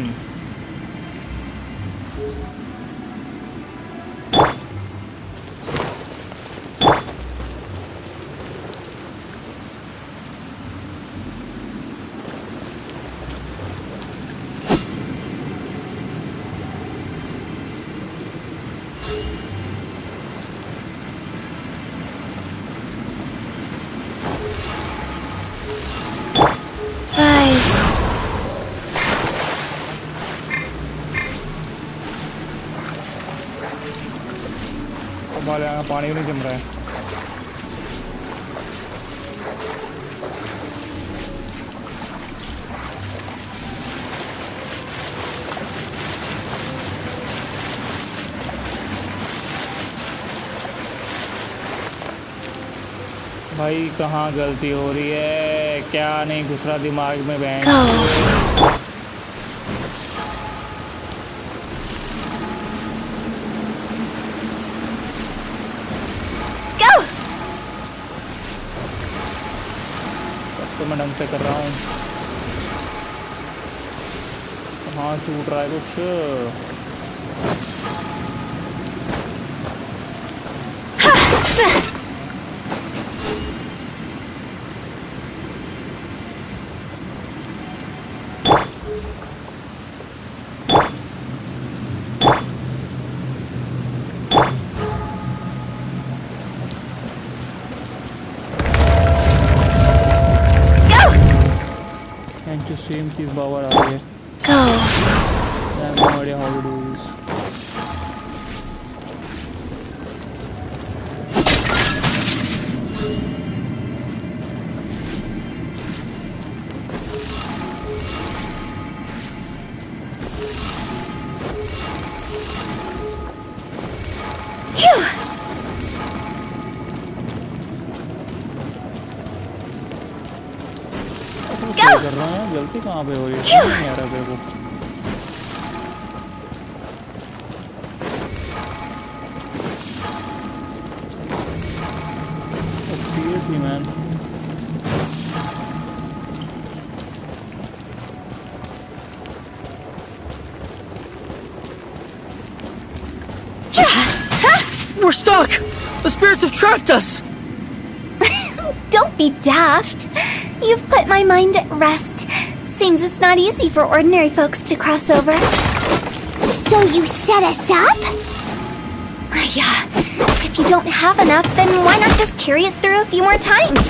हमारे यहाँ पानी भी नहीं जम रहा है भाई कहाँ गलती हो रही है, क्या नहीं घुस रहा दिमाग में बहन। तो मैं ढंग से कर रहा हूँ। कहाँ छूट रहा है कुछ। सेम चीज बावर आ रही है। I have no idea how to do this. कर रहा हूँ, गलती कहाँ पे हो रही है नहीं आ रहा मेरे को। Seriously man, we're stuck. The spirits have tracked us. Don't be daft. You've put my mind at rest. Seems it's not easy for ordinary folks to cross over. So you set us up? Yeah. If you don't have enough, then why not just carry it through a few more times?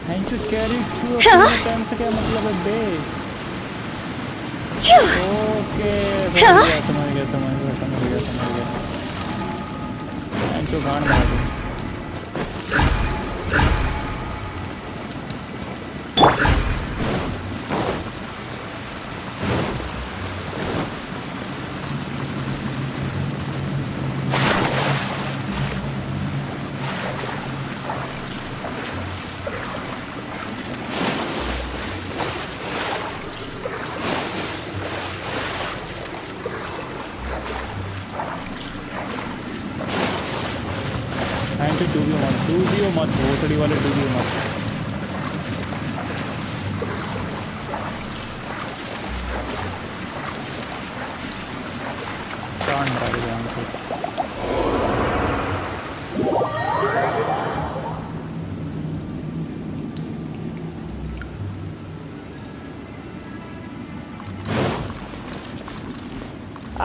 I should carry it through a few more times क्या मतलब है बे? Okay, समझ गया। तो गान मार दूँ। डूबियो मत भोसड़ी वाले डूबियो मत। कान मार दे यहाँ से।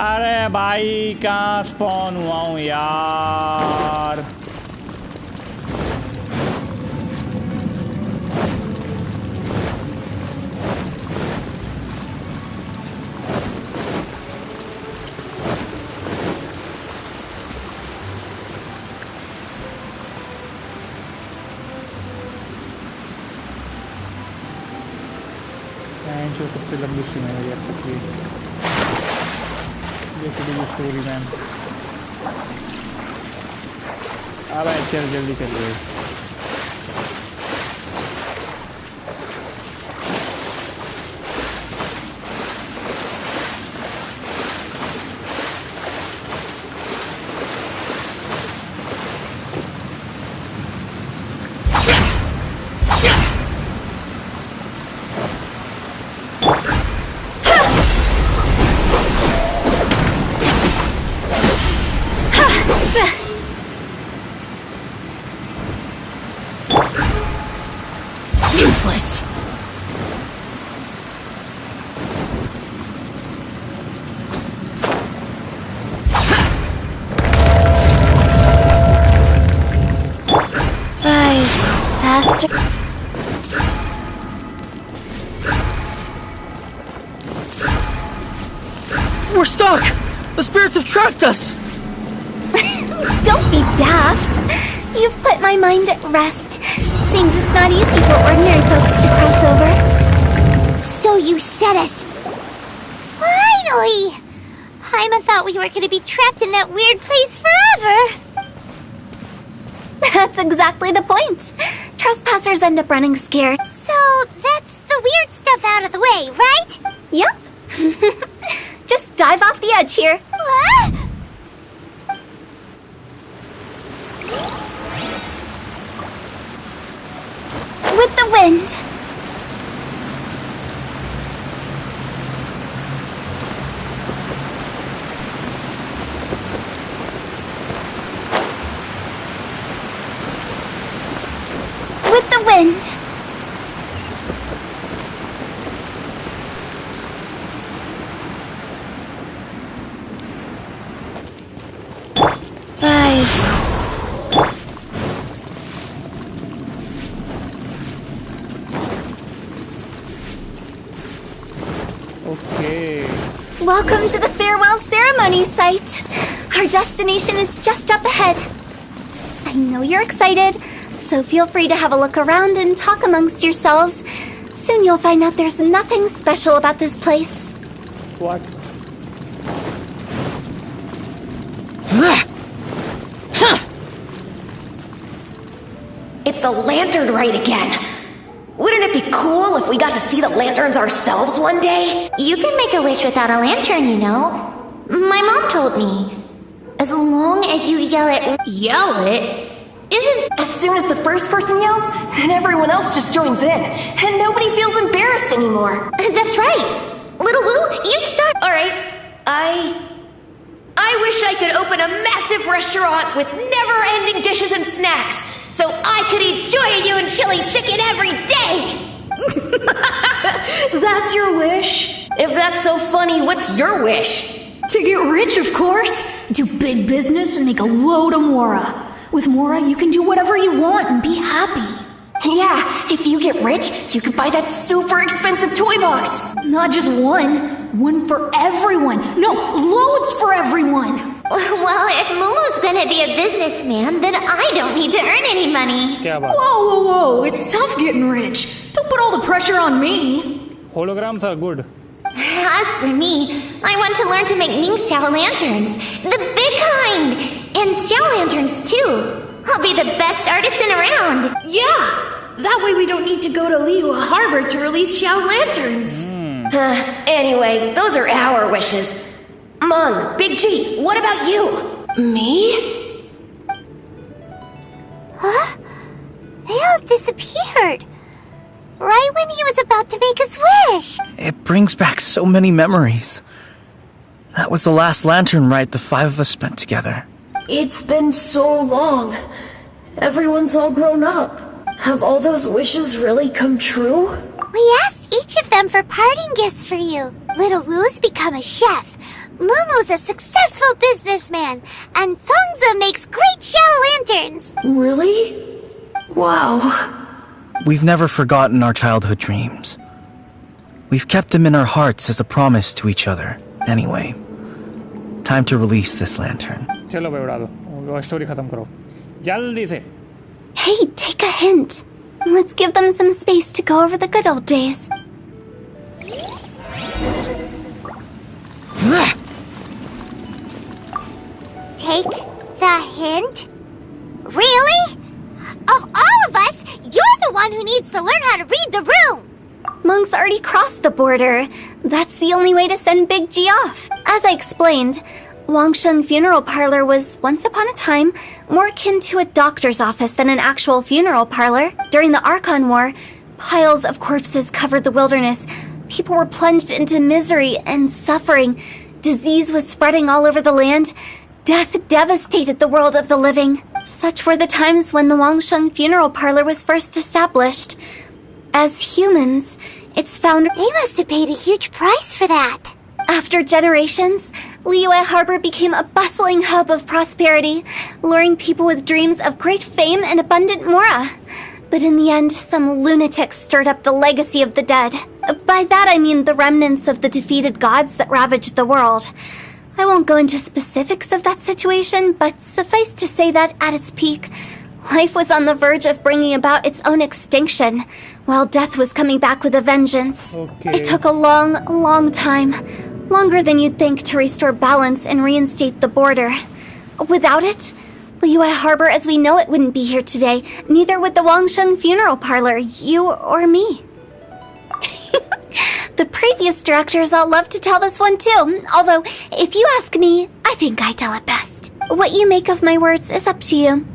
अरे भाई कहाँ स्पॉन हुआ हूँ यार। जो सबसे लंबी स्ट्रीम है मेरी अब तक की। ये स्टोरी मैन। अब चल जल्दी चल रही। Useless. Rise faster. We're stuck. The spirits have tracked us. Don't be daft. You've put my mind at rest. Seems it's not easy for ordinary folks to cross over. So you set us... Finally! Paimon thought we were going to be trapped in that weird place forever. That's exactly the point. Trespassers end up running scared. So that's the weird stuff out of the way, right? Yep. Just dive off the edge here. What? With the wind. With the wind. Rise. Okay. Welcome to the farewell ceremony site. Our destination is just up ahead. I know you're excited, so feel free to have a look around and talk amongst yourselves. Soon you'll find out there's nothing special about this place. What? It's the lantern rite again. Wouldn't it be cool if we got to see the lanterns ourselves one day? You can make a wish without a lantern, you know. My mom told me. As long as you yell it. Yell it? Isn't... As soon as the first person yells, then everyone else just joins in, and nobody feels embarrassed anymore. That's right. Little Woo, you start... Alright, I wish I could open a massive restaurant with never-ending dishes and snacks, so I could eat Joy and chili chicken every day! That's your wish? If that's so funny, what's your wish? To get rich, of course. Do big business and make a load of Mora. With Mora, you can do whatever you want and be happy. Yeah, if you get rich, you could buy that super expensive toy box. Not just one. One for everyone. No, loads for everyone. Well, if Momo's gonna be a businessman, then I don't need to earn any money. Whoa. It's tough getting rich. Don't put all the pressure on me. Holograms are good. As for me, I want to learn to make Ming Xiao lanterns. The big kind! And Xiao lanterns, too. I'll be the best artisan around. Yeah! That way we don't need to go to Liyue Harbor to release Xiao lanterns. Anyway, those are our wishes. Mung, Big G, what about you? Me? Huh? They all disappeared. Right when he was about to make his wish. It brings back so many memories. That was the last lantern rite the five of us spent together. It's been so long. Everyone's all grown up. Have all those wishes really come true? We asked each of them for parting gifts for you. Little Woo's become a chef. Momo's a successful businessman. And Songza makes great Xiao lanterns. Really? Wow. We've never forgotten our childhood dreams. We've kept them in our hearts as a promise to each other. Anyway, time to release this lantern. चलो भाई उड़ा दो story खत्म करो जल्दी से. Hey, take a hint. Let's give them some space to go over the good old days. Take the hint? Really? Of all of us, you're the one who needs to learn how to read the room! Monk's already crossed the border. That's the only way to send Big G off. As I explained, Wangsheng Funeral Parlor was, once upon a time, more akin to a doctor's office than an actual funeral parlor. During the Archon War, piles of corpses covered the wilderness. People were plunged into misery and suffering. Disease was spreading all over the land. Death devastated the world of the living. Such were the times when the Wangsheng Funeral Parlor was first established. As humans, its founder... They must have paid a huge price for that. After generations, Liyue Harbor became a bustling hub of prosperity, luring people with dreams of great fame and abundant mora. But in the end, some lunatics stirred up the legacy of the dead. By that I mean the remnants of the defeated gods that ravaged the world. I won't go into specifics of that situation, but suffice to say that at its peak, life was on the verge of bringing about its own extinction, while death was coming back with a vengeance. Okay. It took a long, long time, longer than you'd think, to restore balance and reinstate the border. Without it, Liyue Harbor as we know it wouldn't be here today. Neither would the Wangsheng Funeral Parlor, you or me. The previous directors all love to tell this one too. Although, if you ask me, I think I tell it best. What you make of my words is up to you.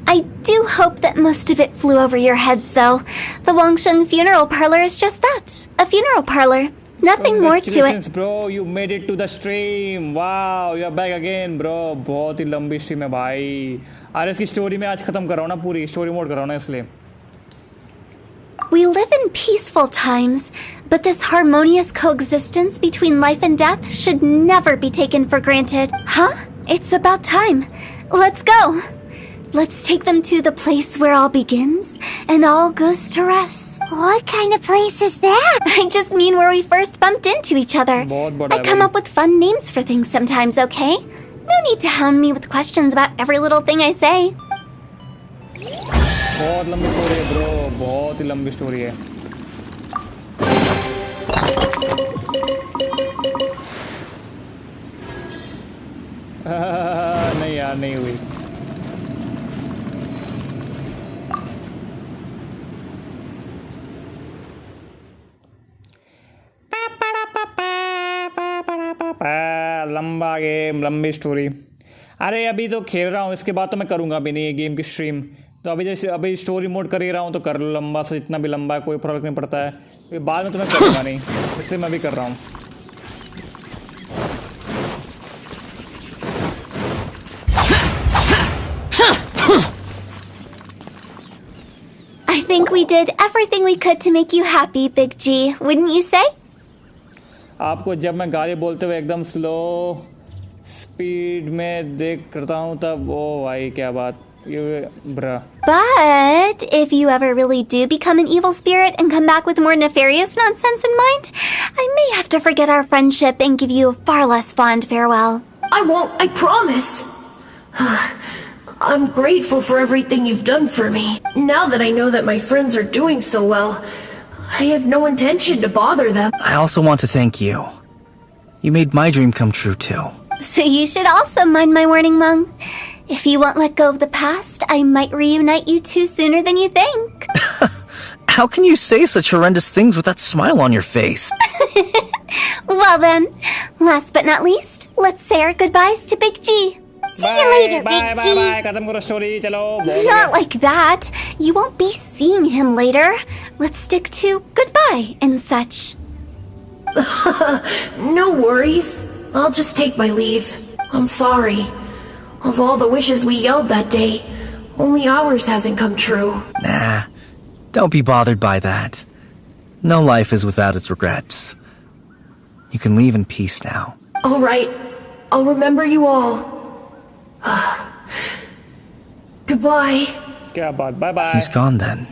I do hope that most of it flew over your heads, though. The Wangsheng Funeral Parlor is just that. A funeral parlor. Nothing more to it. Congratulations, bro. You made it to the stream. Wow, you are back again, bro. बहुत ही लंबी stream है भाई. अरे इसकी story में आज खत्म कर रहा हूँ ना, पूरी स्टोरी मोड कर रहा हूँ ना इसलिए. We live in peaceful times, but this harmonious coexistence between life and death should never be taken for granted. Huh? It's about time. Let's go. Let's take them to the place where all begins and all goes to rest. What kind of place is that? I just mean where we first bumped into each other. I come up with fun names for things sometimes, okay? No need to hound me with questions about every little thing I say. बहुत लंबी story है bro, बहुत ही लंबी story है. नहीं यार, नहीं हुई. लंबा गेम, लंबी स्टोरी. अरे अभी तो खेल रहा हूँ, इसके बाद तो मैं करूँगा भी नहीं ये गेम की स्ट्रीम. तो अभी जैसे अभी स्टोरी मोड कर ही रहा हूँ तो कर लो लंबा से, जितना भी लंबा है कोई फर्क नहीं पड़ता है. बाद में तो मैं करूँगा नहीं, इसलिए मैं भी कर रहा हूँ. I think we did everything we could to make you happy, Big G, wouldn't you say? आपको जब मैं गाली बोलते हुए एकदम स्लो स्पीड में देख करता हूँ तब ओ भाई क्या बात ये ब्रा. But if you ever really do become an evil spirit and come back with more nefarious nonsense in mind, I may have to forget our friendship and give you a far less fond farewell. I won't, I promise. I'm grateful for everything you've done for me. Now that I know that my friends are doing so well, I have no intention to bother them. I also want to thank you. You made my dream come true too. So you should also mind my warning, Mung. If you won't let go of the past, I might reunite you two sooner than you think. How can you say such horrendous things with that smile on your face? Well then, last but not least, let's say our goodbyes to Big G. See you later, Big G. Bye. खत्म करो story, चलो. Not like that. You won't be seeing him later. Let's stick to goodbye and such. No worries. I'll just take my leave. I'm sorry. Of all the wishes we yelled that day, only ours hasn't come true. Nah, don't be bothered by that. No life is without its regrets. You can leave in peace now. All right. I'll remember you all. Goodbye. क्या बात, bye. He's gone then.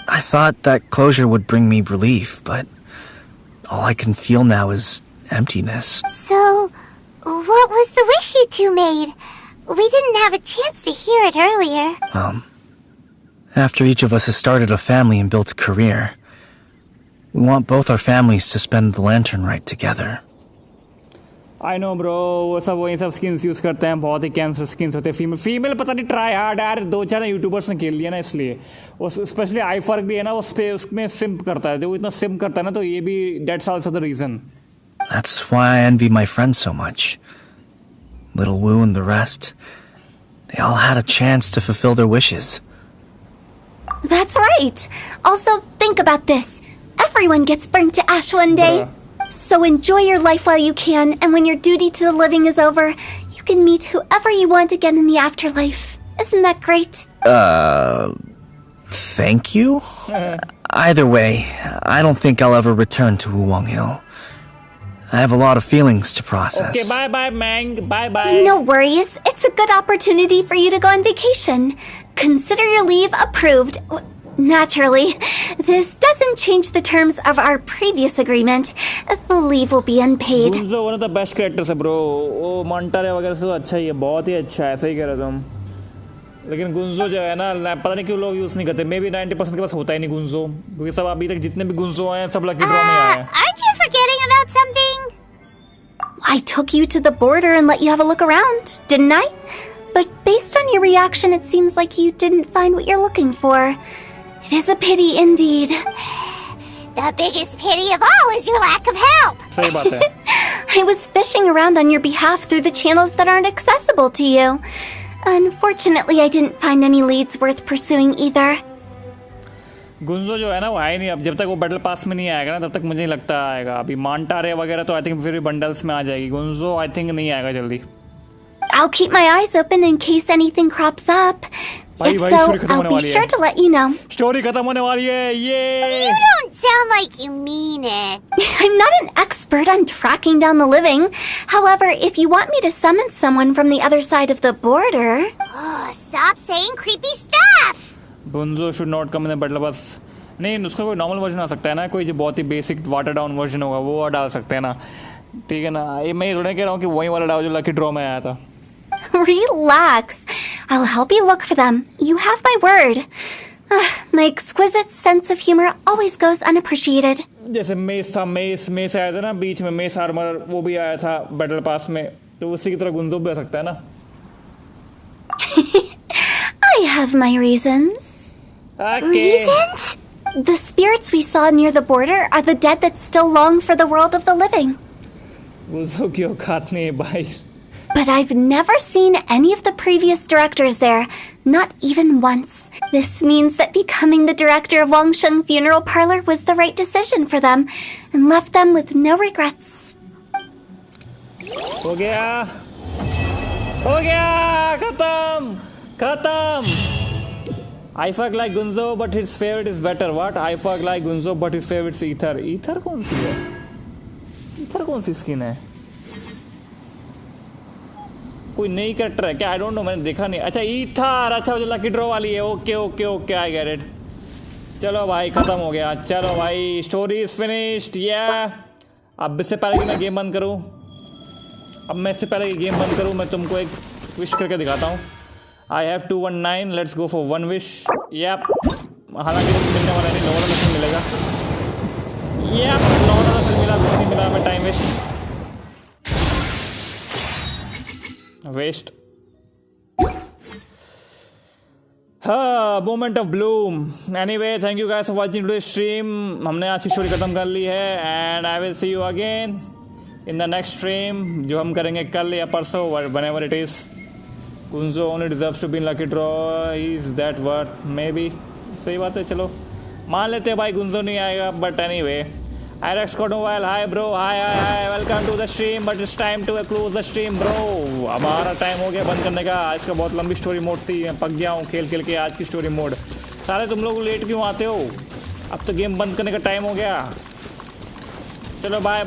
I thought that closure would bring me relief, but all I can feel now is emptiness. So, what was the wish you two made? We didn't have a chance to hear it earlier. After each of us has started a family and built a career, we want both our families to spend the lantern rite together. I know bro, वो सब वही सब skins use करते हैं, बहुत ही cancer skins होते हैं. Female पता नहीं ट्राई हार्ड यार, 2-4 यूट्यूबर्स ने खेल लिया ना इसलिए. वो स्पेशली आई फर्क भी है ना, उसमें सिम्प करता है. जो इतना सिम्प करता है ना, तो ये भी that's also the reason. That's why I envy my friends so much. Little Wu and the rest, they all had a chance to fulfill their wishes. That's right. Also, think about this. Everyone gets burnt to ash one day. Bruh. So enjoy your life while you can, and when your duty to the living is over, you can meet whoever you want again in the afterlife. Isn't that great? Thank you? Either way, I don't think I'll ever return to Wuwang Hill. I have a lot of feelings to process. Okay, bye, Mang. Bye. No worries. It's a good opportunity for you to go on vacation. Consider your leave approved. Naturally, this doesn't change the terms of our previous agreement. The leave will be unpaid. Gunzo one of the best characters है bro. वो मंटारे वगैरह से अच्छा ही है, बहुत ही अच्छा है, सही कह रहे तुम. लेकिन गुंजो जो है ना, पता नहीं क्यों लोग यूज़ नहीं करते. मे बी 90% के पास होता ही नहीं गुंजो, क्योंकि सब अभी तक जितने भी गुंजो हैं सब लकी ड्रॉ में आए हैं. Aren't you forgetting about something? Why I took you to the border and let you have a look around, didn't I? But based on your reaction, it seems like you didn't find what you're looking for. It is a pity indeed. The biggest pity of all is your lack of help. सही बात है. I was fishing around on your behalf through the channels that aren't accessible to you. Unfortunately, I didn't find any leads worth pursuing either. गुंजो जो है ना वो आए नहीं. अब जब तक वो बैटल पास में नहीं आएगा ना तब तक मुझे नहीं लगता आएगा. अभी मांटारे वगैरह तो आई थिंक फिर भी बंडल्स में आ जाएगी. गुंजो आई थिंक नहीं आएगा जल्दी. I'll keep my eyes open in case anything crops up. If so, I'll be sure to let you know. Story खत्म होने वाली है. ये. You don't sound like you mean it. I'm not an expert on tracking down the living. However, if you want me to summon someone from the other side of the border... Oh, stop saying creepy stuff. गुंजो should not come in the battle pass. नहीं, उसका कोई normal version आ सकता है ना. कोई जो बहुत ही basic water down version होगा वो डाल सकते हैं ना. ठीक है ना. ये मैं थोड़ा कह रहा हूँ कि वही वाला डाल जो लकी ड्रॉ में आया था. Relax. I'll help you look for them. You have my word. My exquisite sense of humor always goes unappreciated. जैसे मेस था. मेस आया था ना बीच में. मेस आर्मर वो भी आया था बैटल पास में. तो उसी की तरह गुंजो भी आ सकता है ना. I have my reasons. Okay. Reasons? The spirits we saw near the border are the dead that still long for the world of the living. गुंजो की औकात नहीं है भाई. But I've never seen any of the previous directors there, not even once. This means that becoming the director of Wangsheng Funeral Parlor was the right decision for them, and left them with no regrets. हो गया. खत्म. I fuck like Gunzo, but his favorite is better. What? I fuck like Gunzo, but his favorite is Ether. Ether कौन सी है? Ether कौन सी skin है? कोई नई character है क्या? आई डोंट नो, मैंने देखा नहीं. अच्छा ईथर. अच्छा जो लकी ड्रॉ वाली है. Okay I get it. चलो भाई खत्म हो गया. चलो भाई स्टोरी इज फिनिश्ड. अब इससे पहले कि मैं गेम बंद करूं मैं तुमको एक विश करके दिखाता हूँ. I have 219. Let's go for 1 wish. हालांकि कुछ मिलने वाला नहीं. नॉर्मल मिशन मिलेगा. नॉर्मल मिशन मिला. कुछ नहीं मिला. मैं time waste. Moment of bloom. Anyway thank you guys for watching today stream. हमने आज की स्टोरी खत्म कर ली है. And I will see you again in the next stream जो हम करेंगे कल या परसों. Whenever it is. गुंजो only deserves to be in lucky draw. Is that worth? Maybe. सही बात है. चलो मान लेते हैं भाई गुंजो नहीं आएगा. But anyway Irex Cottonwell, hi bro, hi, welcome to the stream, but it's time to close the stream bro. हमारा टाइम हो गया बंद करने का. आज का बहुत लंबी स्टोरी मोड थी. पक गया हूँ खेल के आज की स्टोरी मोड. सारे तुम लोग लेट क्यों आते हो? अब तो गेम बंद करने का टाइम हो गया. चलो बाय.